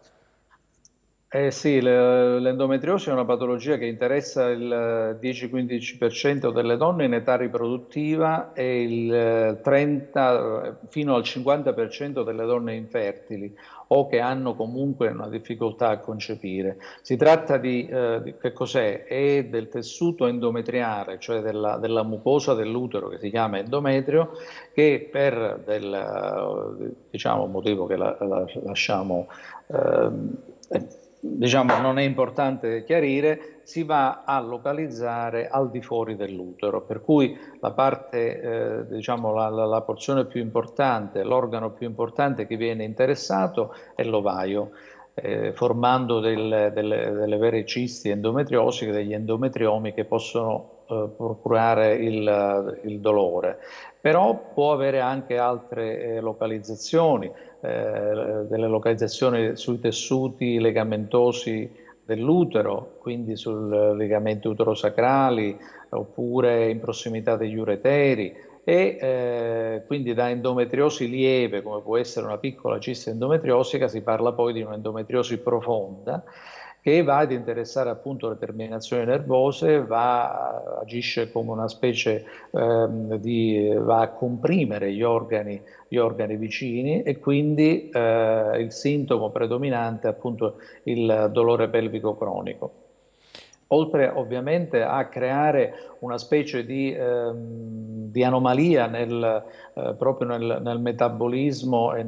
Sì, l'endometriosi è una patologia che interessa il 10-15% delle donne in età riproduttiva e il 30 fino al 50% delle donne infertili o che hanno comunque una difficoltà a concepire. Si tratta di che cos'è? È del tessuto endometriale, cioè della mucosa dell'utero che si chiama endometrio, che per diciamo, motivo che lasciamo diciamo non è importante chiarire, si va a localizzare al di fuori dell'utero, per cui la parte, diciamo la porzione più importante, l'organo più importante che viene interessato è l'ovaio, formando delle vere cisti endometriosiche, degli endometriomi che possono procurare il dolore. Però può avere anche altre localizzazioni, delle localizzazioni sui tessuti legamentosi dell'utero, quindi sul legamenti uterosacrali oppure in prossimità degli ureteri e quindi da endometriosi lieve, come può essere una piccola cista endometriosica, si parla poi di un'endometriosi profonda che va ad interessare appunto le terminazioni nervose, agisce come una specie va a comprimere gli organi vicini e quindi il sintomo predominante è appunto il dolore pelvico cronico. Oltre ovviamente a creare una specie di anomalia proprio nel metabolismo e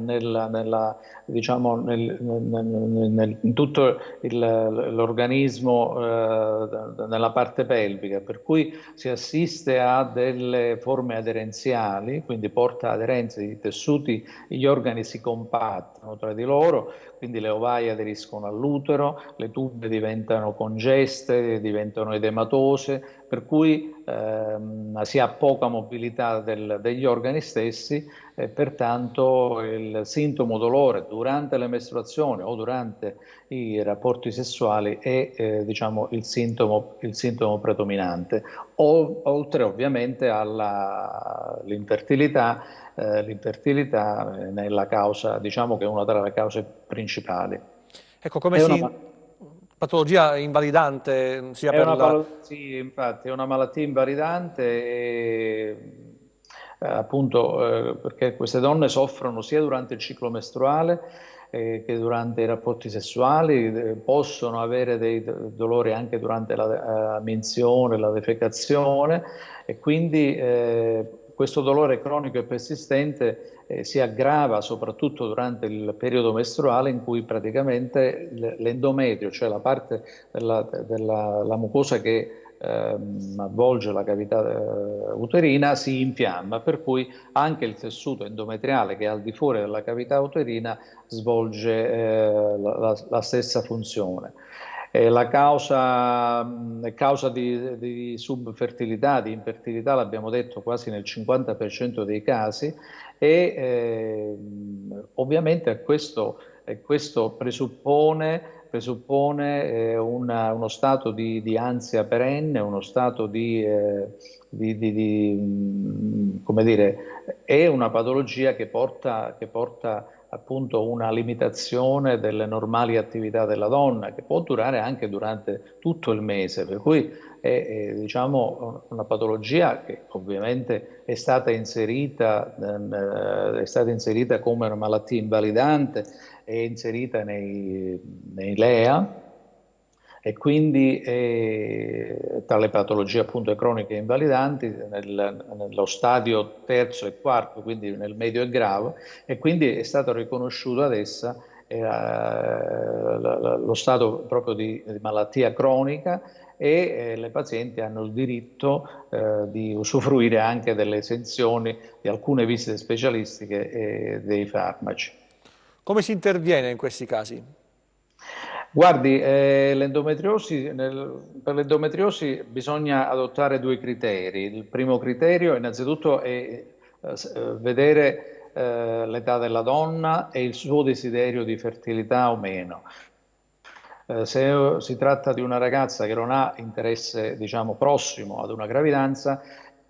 diciamo, in tutto l'organismo nella parte pelvica, per cui si assiste a delle forme aderenziali, quindi porta aderenze di tessuti, gli organi si compattano tra di loro, quindi le ovaie aderiscono all'utero, le tube diventano congeste, diventano edematose, per cui si ha poca mobilità degli organi stessi e pertanto il sintomo dolore durante le mestruazioni o durante i rapporti sessuali è diciamo, il sintomo predominante, oltre ovviamente all'infertilità. L'infertilità è la causa, diciamo che è una delle cause principali. Ecco, patologia invalidante sia per Sì, infatti è una malattia invalidante appunto perché queste donne soffrono sia durante il ciclo mestruale che durante i rapporti sessuali, possono avere dei dolori anche durante la minzione, la defecazione, e quindi questo dolore cronico e persistente si aggrava soprattutto durante il periodo mestruale, in cui praticamente l'endometrio, cioè la parte della mucosa che avvolge la cavità uterina, si infiamma, per cui anche il tessuto endometriale che è al di fuori della cavità uterina svolge la stessa funzione. La causa di subfertilità, di infertilità, l'abbiamo detto quasi nel 50% dei casi, e ovviamente questo presuppone uno stato di ansia perenne, uno stato come dire, è una patologia che porta appunto una limitazione delle normali attività della donna, che può durare anche durante tutto il mese, per cui è diciamo una patologia che ovviamente è stata inserita come una malattia invalidante, è inserita nei LEA, e quindi tra le patologie appunto croniche e invalidanti nello stadio terzo e quarto, quindi nel medio e grave, e quindi è stato riconosciuto ad essa lo stato proprio di malattia cronica, e le pazienti hanno il diritto di usufruire anche delle esenzioni di alcune visite specialistiche e dei farmaci. Come si interviene in questi casi? Guardi, per l'endometriosi bisogna adottare due criteri. Il primo criterio innanzitutto è vedere l'età della donna e il suo desiderio di fertilità o meno. Se si tratta di una ragazza che non ha interesse, diciamo, prossimo ad una gravidanza,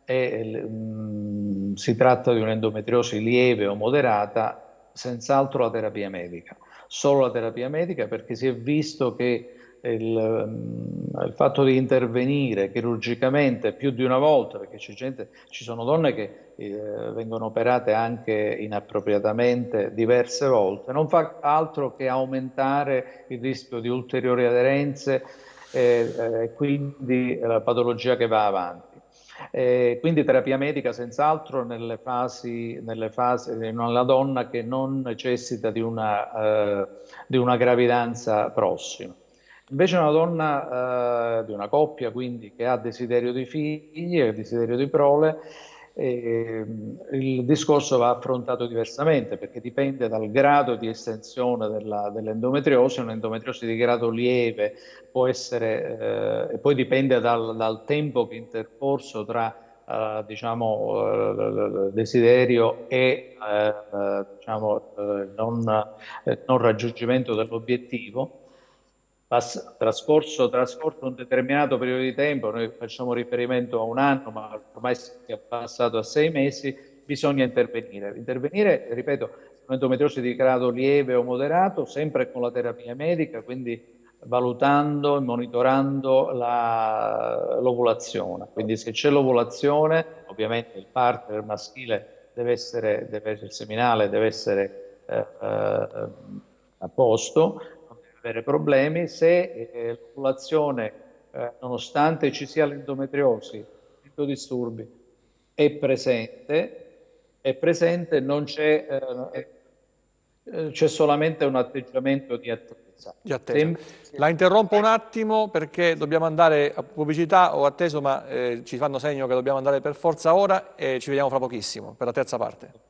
si tratta di un'endometriosi lieve o moderata, senz'altro la terapia medica. Solo la terapia medica, perché si è visto che il fatto di intervenire chirurgicamente più di una volta, perché ci sono donne che vengono operate anche inappropriatamente diverse volte, non fa altro che aumentare il rischio di ulteriori aderenze e quindi la patologia che va avanti. Quindi terapia medica senz'altro nella donna che non necessita di una gravidanza prossima. Invece una donna di una coppia, quindi, che ha desiderio di figli e desiderio di prole, il discorso va affrontato diversamente, perché dipende dal grado di estensione dell'endometriosi. Un'endometriosi di grado lieve può essere, e poi dipende dal tempo che è intercorso tra diciamo, desiderio e diciamo, non raggiungimento dell'obiettivo. Trascorso un determinato periodo di tempo, noi facciamo riferimento a un anno, ma ormai si è passato a 6 mesi, bisogna intervenire. Intervenire, ripeto, un'endometriosi di grado lieve o moderato, sempre con la terapia medica, quindi valutando e monitorando l'ovulazione. Quindi se c'è l'ovulazione, ovviamente il partner maschile il seminale deve essere a posto, avere problemi. Se l'ovulazione, nonostante ci sia l'endometriosi, disturbi, è presente, non c'è solamente un atteggiamento di attesa. La interrompo un attimo perché dobbiamo andare a pubblicità. Ho atteso, ma ci fanno segno che dobbiamo andare per forza ora, e ci vediamo fra pochissimo per la terza parte.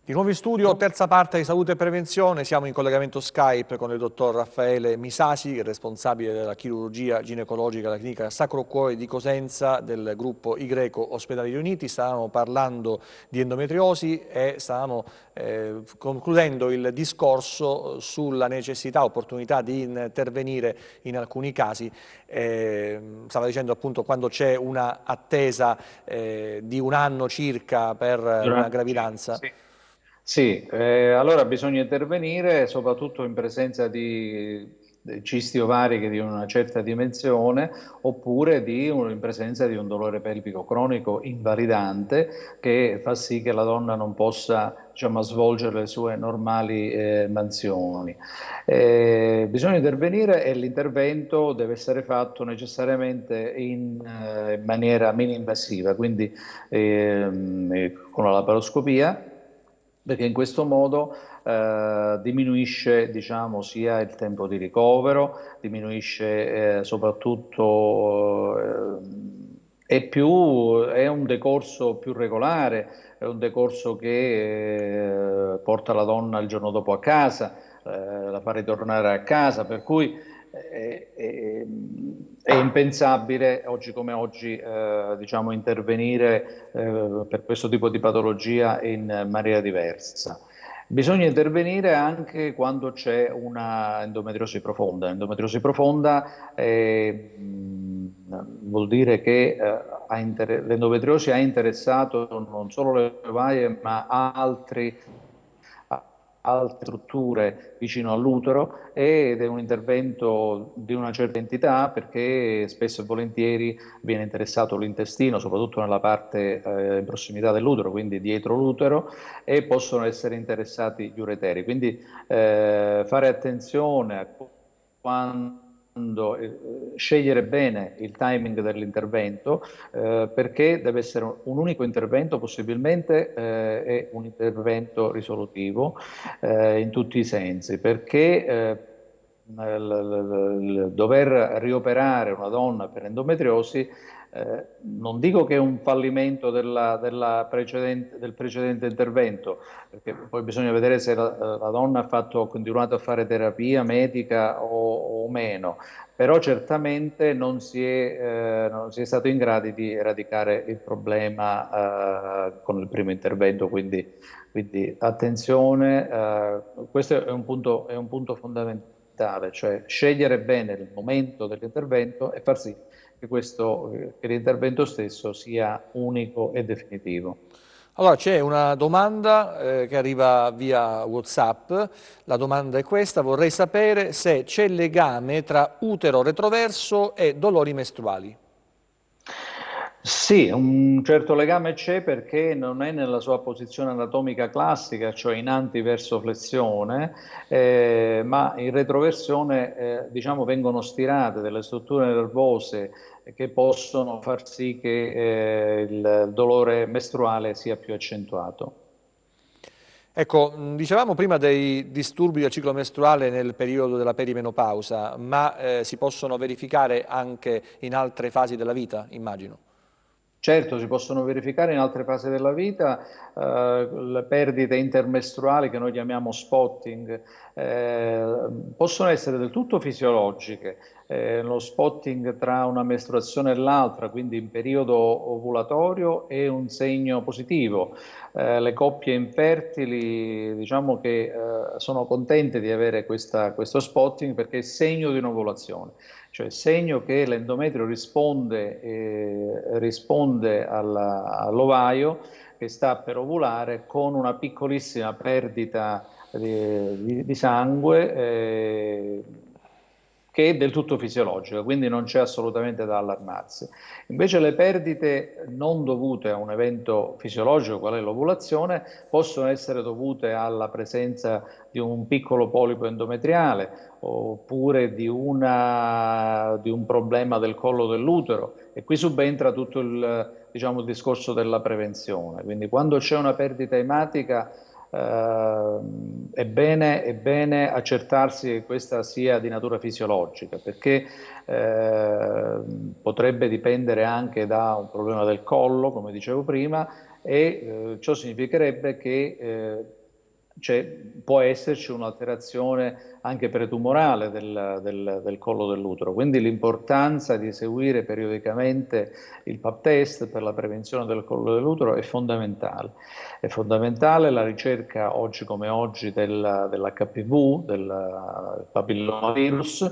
Di nuovo in studio, terza parte di Salute e Prevenzione. Siamo in collegamento Skype con il dottor Raffaele Misasi, responsabile della chirurgia ginecologica della clinica Sacro Cuore di Cosenza del gruppo I Greco Ospedali Riuniti. Stavamo parlando di endometriosi e stavamo concludendo il discorso sulla necessità, opportunità di intervenire in alcuni casi. Stava dicendo appunto quando c'è una attesa di un anno circa per una gravidanza. Sì. Sì, allora bisogna intervenire soprattutto in presenza di cisti ovariche di una certa dimensione oppure in presenza di un dolore pelvico cronico invalidante che fa sì che la donna non possa, diciamo, svolgere le sue normali mansioni. Bisogna intervenire e l'intervento deve essere fatto necessariamente in maniera mini-invasiva, quindi con la laparoscopia, perché in questo modo diminuisce, diciamo, sia il tempo di ricovero, diminuisce soprattutto, è un decorso più regolare, è un decorso che porta la donna il giorno dopo a casa, la fa ritornare a casa, per cui è impensabile oggi come oggi, diciamo, intervenire per questo tipo di patologia in maniera diversa. Bisogna intervenire anche quando c'è una endometriosi profonda. Endometriosi profonda vuol dire che l'endometriosi ha interessato non solo le ovaie, ma altre strutture vicino all'utero ed è un intervento di una certa entità perché spesso e volentieri viene interessato l'intestino, soprattutto nella parte in prossimità dell'utero, quindi dietro l'utero, e possono essere interessati gli ureteri. Quindi fare attenzione a quando scegliere bene il timing dell'intervento perché deve essere un unico intervento, possibilmente è un intervento risolutivo in tutti i sensi, perché dover rioperare una donna per endometriosi non dico che è un fallimento del precedente intervento, perché poi bisogna vedere se la donna ha continuato a fare terapia medica o meno, però certamente non si è stato in grado di eradicare il problema con il primo intervento, quindi attenzione, questo è un punto fondamentale, cioè scegliere bene il momento dell'intervento e far sì che l'intervento stesso sia unico e definitivo. Allora, c'è una domanda che arriva via WhatsApp. La domanda è questa: vorrei sapere se c'è legame tra utero retroverso e dolori mestruali. Sì, un certo legame c'è perché non è nella sua posizione anatomica classica, cioè in antiverso flessione, ma in retroversione, diciamo, vengono stirate delle strutture nervose che possono far sì che il dolore mestruale sia più accentuato. Ecco, dicevamo prima dei disturbi del ciclo mestruale nel periodo della perimenopausa, ma si possono verificare anche in altre fasi della vita, immagino. Certo, si possono verificare in altre fasi della vita le perdite intermestruali che noi chiamiamo spotting, possono essere del tutto fisiologiche. Lo spotting tra una mestruazione e l'altra, quindi in periodo ovulatorio, è un segno positivo. Le coppie infertili, diciamo che sono contente di avere questo spotting perché è segno di un'ovulazione, cioè segno che l'endometrio risponde all'ovaio che sta per ovulare con una piccolissima perdita di sangue che è del tutto fisiologica, quindi non c'è assolutamente da allarmarsi. Invece le perdite non dovute a un evento fisiologico, qual è l'ovulazione, possono essere dovute alla presenza di un piccolo polipo endometriale oppure di un problema del collo dell'utero, e qui subentra tutto diciamo, il discorso della prevenzione. Quindi quando c'è una perdita ematica è bene accertarsi che questa sia di natura fisiologica, perché potrebbe dipendere anche da un problema del collo, come dicevo prima, e ciò significherebbe che può esserci un'alterazione anche pretumorale del collo dell'utero. Quindi l'importanza di eseguire periodicamente il pap test per la prevenzione del collo dell'utero è fondamentale. È fondamentale la ricerca oggi come oggi dell'HPV, del papillomavirus,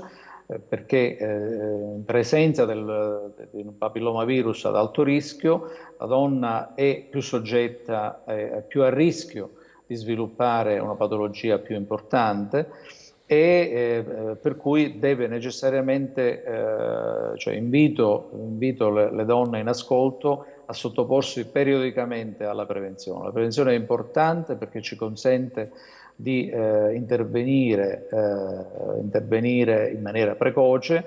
perché in presenza di un papillomavirus ad alto rischio la donna è più soggetta, è più a rischio di sviluppare una patologia più importante e per cui deve necessariamente, cioè invito le donne in ascolto a sottoporsi periodicamente alla prevenzione. La prevenzione è importante perché ci consente di intervenire in maniera precoce,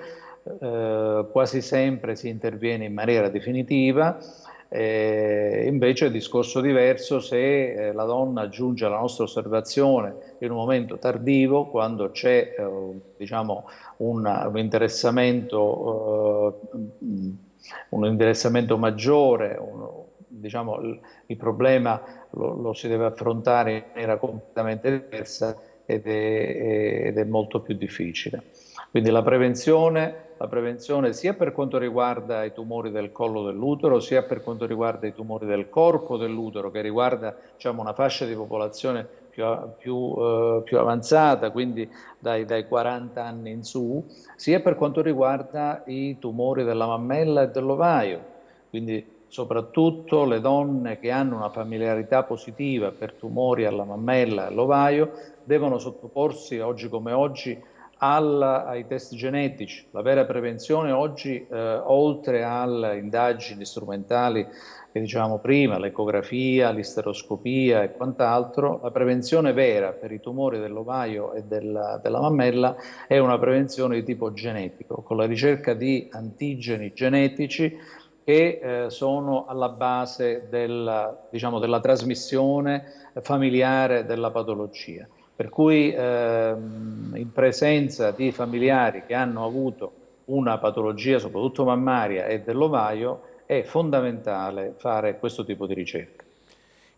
quasi sempre si interviene in maniera definitiva. Invece è discorso diverso se la donna giunge alla nostra osservazione in un momento tardivo, quando c'è diciamo un interessamento maggiore, diciamo, il problema lo si deve affrontare in maniera completamente diversa ed è molto più difficile. Quindi la prevenzione sia per quanto riguarda i tumori del collo dell'utero, sia per quanto riguarda i tumori del corpo dell'utero, che riguarda, diciamo, una fascia di popolazione più avanzata, quindi dai 40 anni in su, sia per quanto riguarda i tumori della mammella e dell'ovaio. Quindi soprattutto le donne che hanno una familiarità positiva per tumori alla mammella e all'ovaio devono sottoporsi, oggi come oggi, ai test genetici. La vera prevenzione oggi, oltre alle indagini strumentali che dicevamo prima, l'ecografia, l'isteroscopia e quant'altro, la prevenzione vera per i tumori dell'ovaio e della mammella è una prevenzione di tipo genetico, con la ricerca di antigeni genetici che sono alla base diciamo, della trasmissione familiare della patologia. Per cui in presenza di familiari che hanno avuto una patologia, soprattutto mammaria e dell'ovaio, è fondamentale fare questo tipo di ricerca.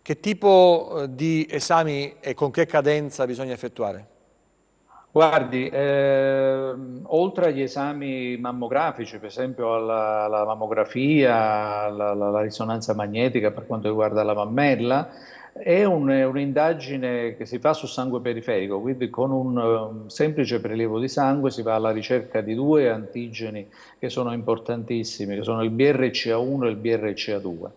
Che tipo di esami e con che cadenza bisogna effettuare? Guardi, oltre agli esami mammografici, per esempio alla mammografia, alla risonanza magnetica per quanto riguarda la mammella, è un'indagine che si fa su sangue periferico, quindi con un semplice prelievo di sangue si va alla ricerca di due antigeni che sono importantissimi, che sono il BRCA1 e il BRCA2.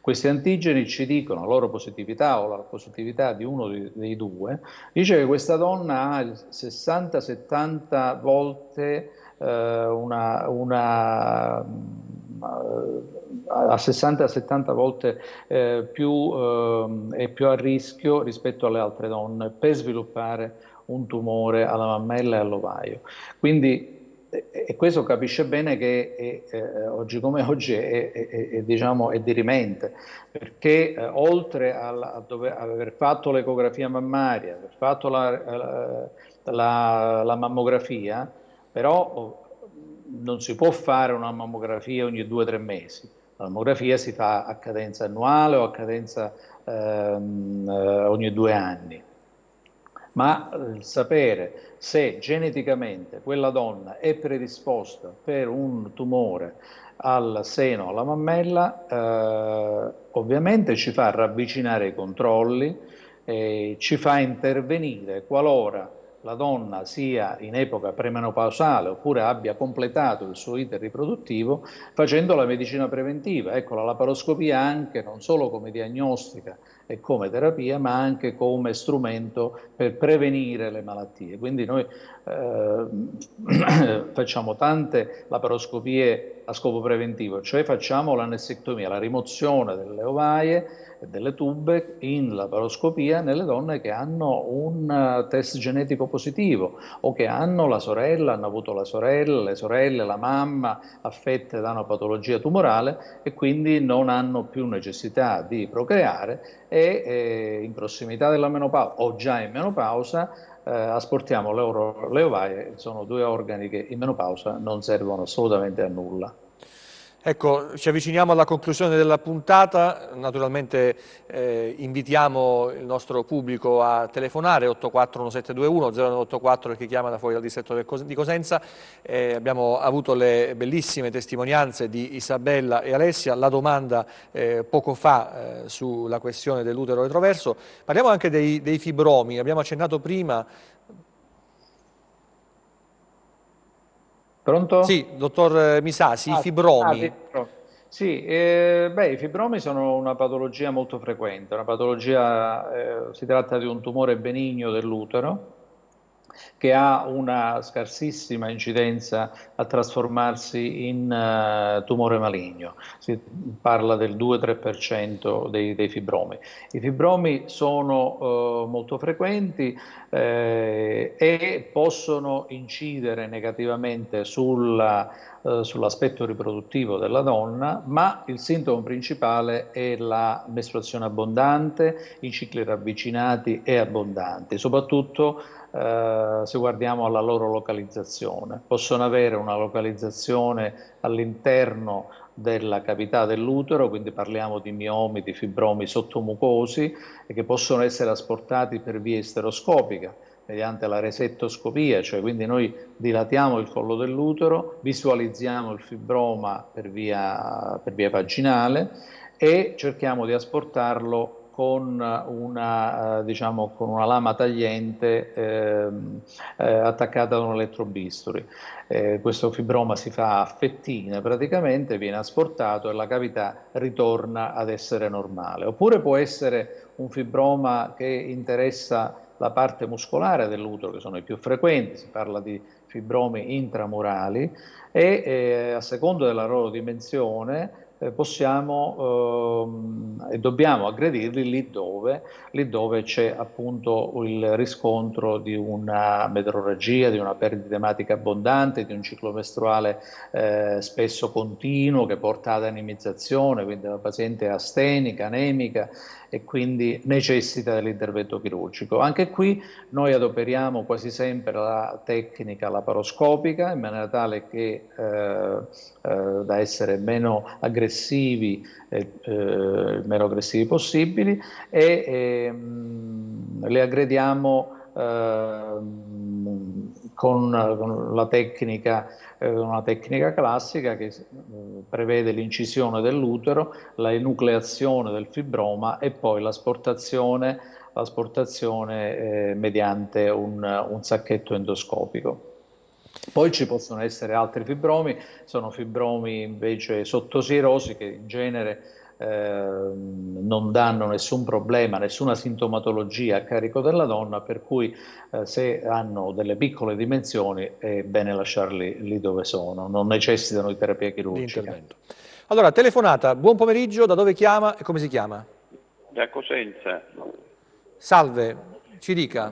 Questi antigeni ci dicono la loro positività o la positività di uno dei due, dice che questa donna ha 60-70 volte a 60-70 volte è più a rischio rispetto alle altre donne per sviluppare un tumore alla mammella e all'ovaio. Quindi e questo capisce bene che oggi come oggi diciamo, è dirimente, perché oltre a aver fatto l'ecografia mammaria, aver fatto la mammografia, però non si può fare una mammografia ogni 2 o 3 mesi. La mammografia si fa a cadenza annuale o a cadenza ogni 2 anni. Ma sapere se geneticamente quella donna è predisposta per un tumore al seno o alla mammella, ovviamente ci fa ravvicinare i controlli, ci fa intervenire qualora la donna sia in epoca premenopausale oppure abbia completato il suo iter riproduttivo facendo la medicina preventiva. Ecco, la laparoscopia anche non solo come diagnostica e come terapia, ma anche come strumento per prevenire le malattie. Quindi noi facciamo tante laparoscopie a scopo preventivo, cioè facciamo l'anessectomia, la rimozione delle ovaie e delle tube in laparoscopia nelle donne che hanno un test genetico positivo o che hanno la sorella, hanno avuto la sorella, le sorelle, la mamma affette da una patologia tumorale e quindi non hanno più necessità di procreare e in prossimità della menopausa o già in menopausa asportiamo le ovaie, sono 2 organi che in menopausa non servono assolutamente a nulla. Ecco, ci avviciniamo alla conclusione della puntata, naturalmente invitiamo il nostro pubblico a telefonare 841721 0984 che chiama da fuori dal distretto di Cosenza. Abbiamo avuto le bellissime testimonianze di Isabella e Alessia, la domanda poco fa sulla questione dell'utero retroverso. Parliamo anche dei fibromi, abbiamo accennato prima. Pronto? Sì, dottor Misasi, i fibromi. Sì, i fibromi sono una patologia molto frequente, si tratta di un tumore benigno dell'utero che ha una scarsissima incidenza a trasformarsi in tumore maligno. Si parla del 2-3% dei fibromi. I fibromi sono molto frequenti e possono incidere negativamente sull'aspetto riproduttivo della donna, ma il sintomo principale è la mestruazione abbondante, i cicli ravvicinati e abbondanti, soprattutto se guardiamo alla loro localizzazione. Possono avere una localizzazione all'interno della cavità dell'utero, quindi parliamo di miomi, di fibromi sottomucosi che possono essere asportati per via isteroscopica, mediante la resettoscopia, cioè quindi noi dilatiamo il collo dell'utero, visualizziamo il fibroma per via vaginale e cerchiamo di asportarlo con con una lama tagliente attaccata ad un elettrobisturi. Questo fibroma si fa a fettine praticamente, viene asportato e la cavità ritorna ad essere normale. Oppure può essere un fibroma che interessa la parte muscolare dell'utero, che sono i più frequenti, si parla di fibromi intramurali e a seconda della loro dimensione possiamo e dobbiamo aggredirli lì dove c'è appunto il riscontro di una metrorragia, di una perdita ematica abbondante, di un ciclo mestruale spesso continuo che porta ad anemizzazione, quindi la paziente è astenica, anemica e quindi necessita dell'intervento chirurgico. Anche qui noi adoperiamo quasi sempre la tecnica laparoscopica in maniera tale che da essere meno aggressivi, meno aggressivi possibili e le aggrediamo con la tecnica, una tecnica classica che prevede l'incisione dell'utero, la enucleazione del fibroma e poi l'asportazione mediante un sacchetto endoscopico. Poi ci possono essere altri fibromi, sono fibromi invece sottosierosi che in genere non danno nessun problema, nessuna sintomatologia a carico della donna, per cui se hanno delle piccole dimensioni è bene lasciarli lì dove sono, non necessitano di terapia chirurgica. Allora, telefonata, buon pomeriggio, da dove chiama e come si chiama? Da Cosenza. Salve, ci dica.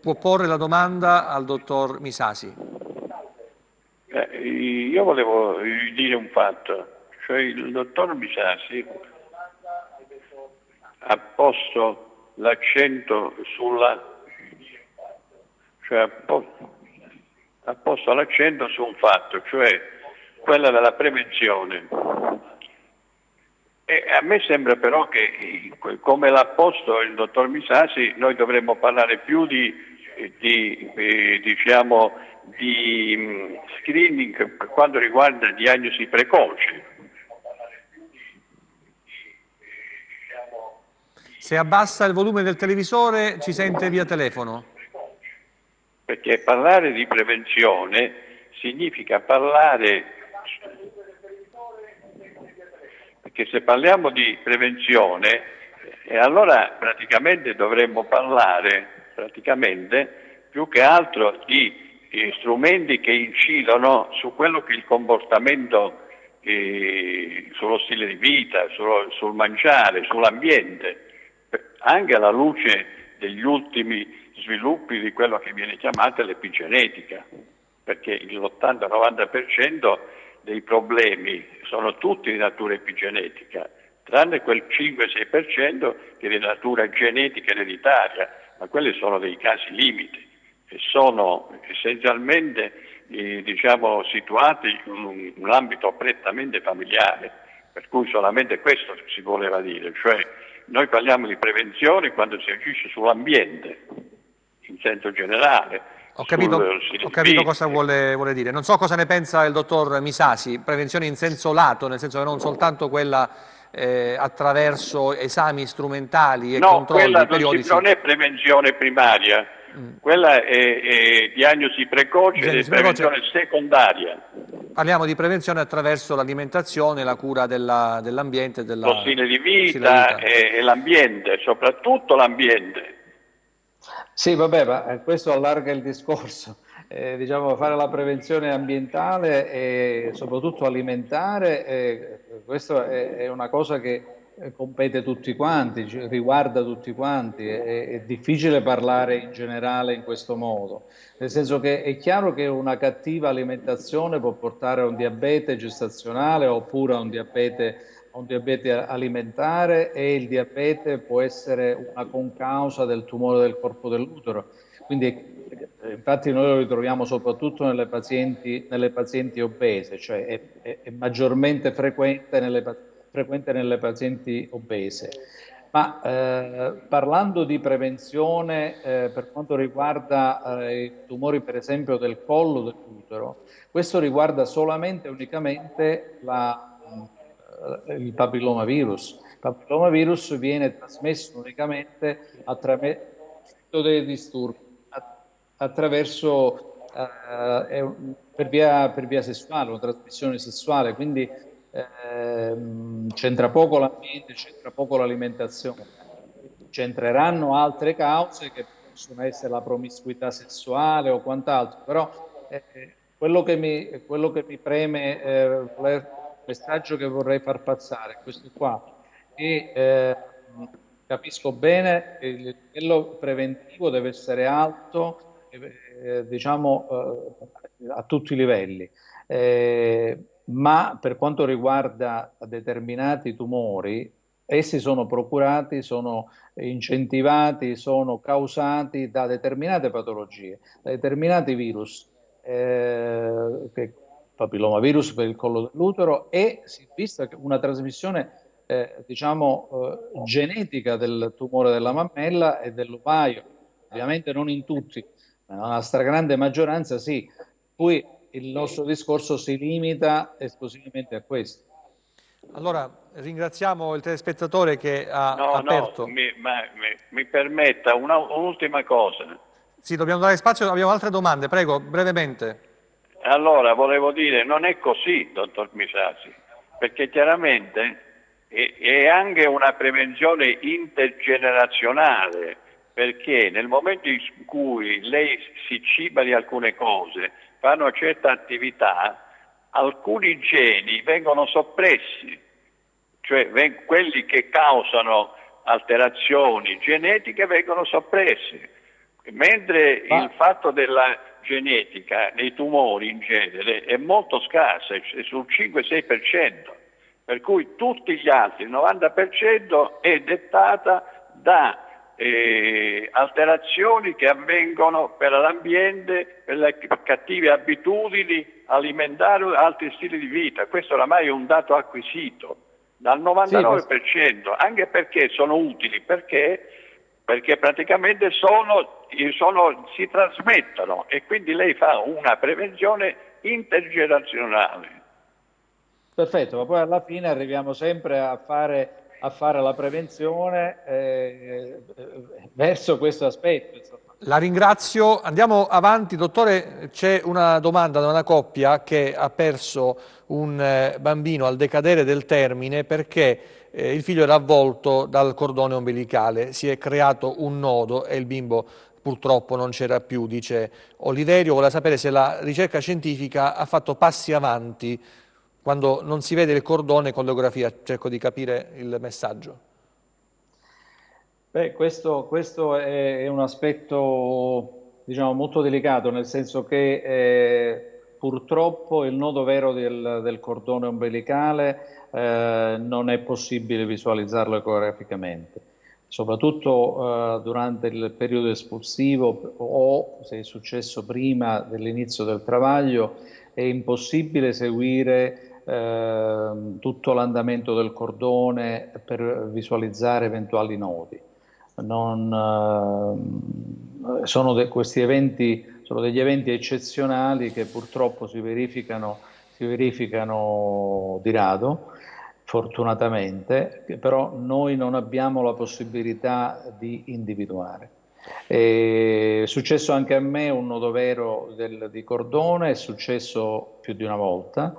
Può porre la domanda al dottor Misasi. Io volevo dire un fatto, cioè il dottor Misasi ha posto l'accento ha posto l'accento su un fatto, cioè quella della prevenzione. E a me sembra però che, come l'ha posto il dottor Misasi, noi dovremmo parlare più di screening per quanto riguarda diagnosi precoci. Se abbassa il volume del televisore ci sente via telefono. Perché parlare di prevenzione significa parlare, perché se parliamo di prevenzione allora praticamente dovremmo parlare più che altro di strumenti che incidono su quello che è il comportamento, sullo stile di vita, sul mangiare, sull'ambiente, anche alla luce degli ultimi sviluppi di quello che viene chiamata l'epigenetica, perché l'80-90% dei problemi sono tutti di natura epigenetica, tranne quel 5-6% che è di natura genetica ereditaria, ma quelli sono dei casi limite e sono essenzialmente situati in un ambito prettamente familiare, per cui solamente questo si voleva dire, cioè noi parliamo di prevenzione quando si agisce sull'ambiente in senso generale. Ho capito cosa vuole dire. Non so cosa ne pensa il dottor Misasi, prevenzione in senso lato, nel senso che non soltanto quella attraverso esami strumentali e controlli periodici. Non è prevenzione primaria, Quella è diagnosi precoce e prevenzione secondaria. Parliamo di prevenzione attraverso l'alimentazione, la cura dell'ambiente, lo stile di vita e l'ambiente, soprattutto l'ambiente. Sì, vabbè, ma questo allarga il discorso. Diciamo, fare la prevenzione ambientale e soprattutto alimentare, questo è una cosa che compete tutti quanti, riguarda tutti quanti, è difficile parlare in generale in questo modo, nel senso che è chiaro che una cattiva alimentazione può portare a un diabete gestazionale oppure a un diabete alimentare, e il diabete può essere una concausa del tumore del corpo dell'utero. Quindi infatti noi lo ritroviamo soprattutto nelle pazienti obese, cioè è maggiormente frequente nelle pazienti obese. Ma parlando di prevenzione per quanto riguarda i tumori per esempio del collo dell'utero, questo riguarda solamente e unicamente il papillomavirus. Il papillomavirus viene trasmesso unicamente attraverso dei disturbi, per via sessuale, una trasmissione sessuale, quindi c'entra poco l'ambiente, c'entra poco l'alimentazione. C'entreranno altre cause che possono essere la promiscuità sessuale o quant'altro, però quello che mi preme, il messaggio che vorrei far passare è questo qua, e capisco bene che il livello preventivo deve essere alto, diciamo a tutti i livelli, ma per quanto riguarda determinati tumori, essi sono procurati, sono incentivati, sono causati da determinate patologie, da determinati virus, papillomavirus per il collo dell'utero, e si è vista una trasmissione genetica del tumore della mammella e dell'ovaio, ovviamente non in tutti, ma nella stragrande maggioranza sì. Poi il nostro discorso si limita esclusivamente a questo. Allora, ringraziamo il telespettatore che ha aperto. No, mi permetta un'ultima cosa. Sì, dobbiamo dare spazio, abbiamo altre domande, prego, brevemente. Allora, volevo dire, non è così, dottor Misasi, perché chiaramente è anche una prevenzione intergenerazionale, perché nel momento in cui lei si ciba di alcune cose, fa una certa attività, alcuni geni vengono soppressi, cioè quelli che causano alterazioni genetiche vengono soppressi, mentre il fatto della genetica nei tumori in genere è molto scarsa, è sul 5-6%, per cui tutti gli altri, il 90%, è dettata da alterazioni che avvengono per l'ambiente, per le cattive abitudini alimentari o altri stili di vita. Questo oramai è un dato acquisito dal 99%, anche perché sono utili, perché praticamente si trasmettono, e quindi lei fa una prevenzione intergenerazionale. Perfetto, ma poi alla fine arriviamo sempre a fare la prevenzione verso questo aspetto, insomma. La ringrazio, andiamo avanti. Dottore, c'è una domanda da una coppia che ha perso un bambino al decadere del termine perché il figlio era avvolto dal cordone ombelicale, si è creato un nodo e il bimbo purtroppo non c'era più, dice Oliverio. Vuole sapere se la ricerca scientifica ha fatto passi avanti quando non si vede il cordone con l'ecografia. Cerco di capire il messaggio. Beh, questo è un aspetto, diciamo, molto delicato, nel senso che purtroppo il nodo vero del cordone ombelicale non è possibile visualizzarlo ecograficamente, soprattutto durante il periodo espulsivo o se è successo prima dell'inizio del travaglio. È impossibile seguire tutto l'andamento del cordone per visualizzare eventuali nodi. Questi eventi sono degli eventi eccezionali che purtroppo si verificano di rado, fortunatamente, che però noi non abbiamo la possibilità di individuare. È successo anche a me un nodo vero di cordone, è successo più di una volta.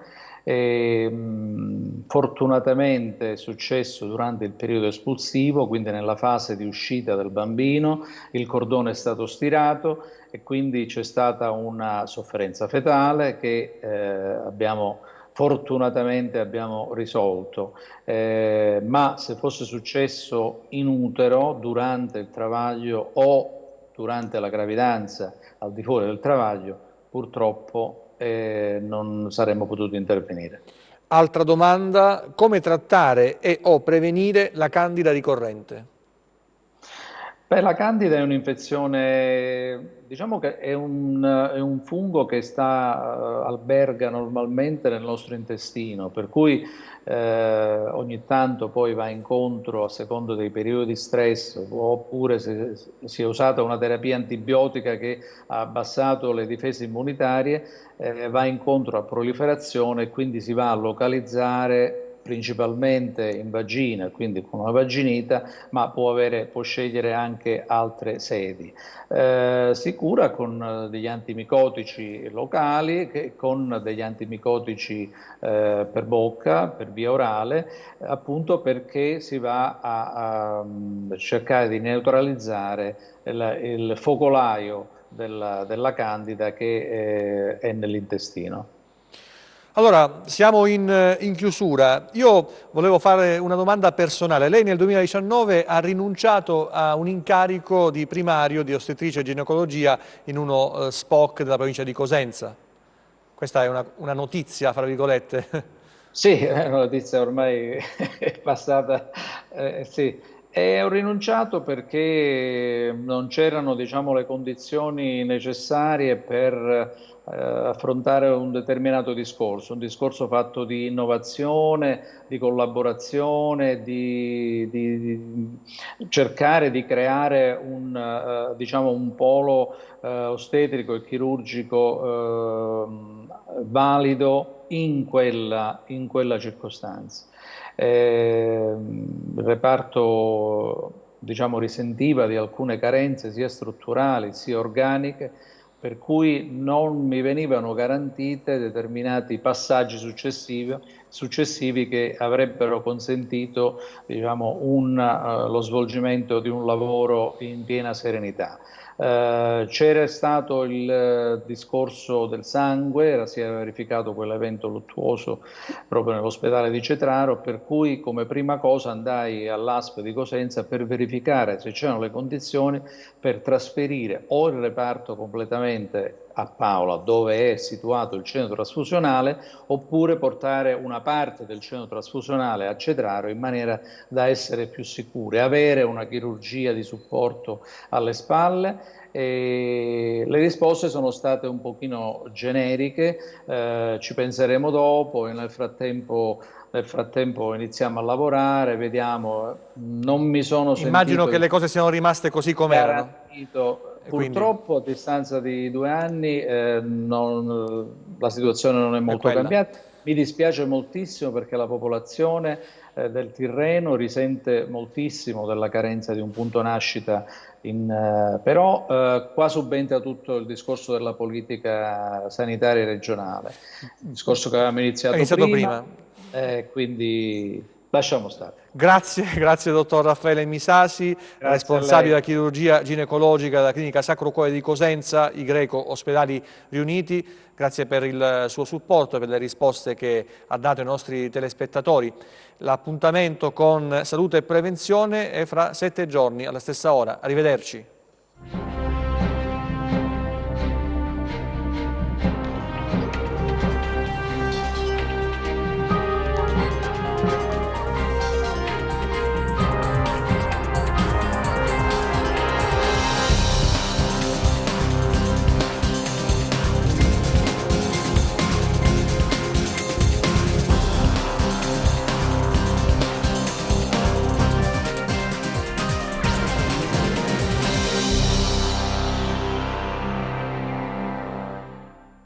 Fortunatamente è successo durante il periodo espulsivo, quindi nella fase di uscita del bambino, il cordone è stato stirato e quindi c'è stata una sofferenza fetale che fortunatamente abbiamo risolto. Ma se fosse successo in utero durante il travaglio o durante la gravidanza al di fuori del travaglio, purtroppo non saremmo potuti intervenire. Altra domanda, come trattare e o prevenire la candida ricorrente? Beh, la candida è un'infezione, diciamo che è un fungo che alberga normalmente nel nostro intestino, per cui ogni tanto poi va incontro a secondo dei periodi di stress, oppure se si è usata una terapia antibiotica che ha abbassato le difese immunitarie, va incontro a proliferazione e quindi si va a localizzare principalmente in vagina, quindi con una vaginita, ma può scegliere anche altre sedi. Si cura con degli antimicotici locali, con degli antimicotici per bocca, per via orale, appunto perché si va a cercare di neutralizzare il focolaio della candida che è nell'intestino. Allora, siamo in chiusura. Io volevo fare una domanda personale. Lei nel 2019 ha rinunciato a un incarico di primario di ostetricia e ginecologia in uno SPOC della provincia di Cosenza. Questa è una notizia, fra virgolette. Sì, è una notizia ormai passata, sì. E ho rinunciato perché non c'erano, diciamo, le condizioni necessarie per affrontare un determinato discorso, un discorso fatto di innovazione, di collaborazione, di cercare di creare diciamo, un polo ostetrico e chirurgico valido in quella circostanza. Il reparto, diciamo, risentiva di alcune carenze sia strutturali sia organiche, per cui non mi venivano garantite determinati passaggi successivi che avrebbero consentito, diciamo, lo svolgimento di un lavoro in piena serenità. C'era stato il discorso del sangue, si era verificato quell'evento luttuoso proprio nell'ospedale di Cetraro, per cui come prima cosa andai all'ASP di Cosenza per verificare se c'erano le condizioni per trasferire o il reparto completamente a Paola, dove è situato il centro trasfusionale, oppure portare una parte del centro trasfusionale a Cetraro in maniera da essere più sicuri, avere una chirurgia di supporto alle spalle. E le risposte sono state un pochino generiche, ci penseremo dopo, e nel frattempo iniziamo a lavorare, vediamo, non mi sono sentito... Immagino che le cose siano rimaste così com'erano. Purtroppo a distanza di 2 anni la situazione non è molto cambiata. Mi dispiace moltissimo perché la popolazione del Tirreno risente moltissimo della carenza di un punto nascita, però qua subentra tutto il discorso della politica sanitaria regionale, il discorso che avevamo iniziato prima. Quindi lasciamo stare. Grazie dottor Raffaele Misasi, responsabile della chirurgia ginecologica della clinica Sacro Cuore di Cosenza, I Greco Ospedali Riuniti. Grazie per il suo supporto e per le risposte che ha dato ai nostri telespettatori. L'appuntamento con Salute e Prevenzione è fra 7 giorni alla stessa ora. Arrivederci.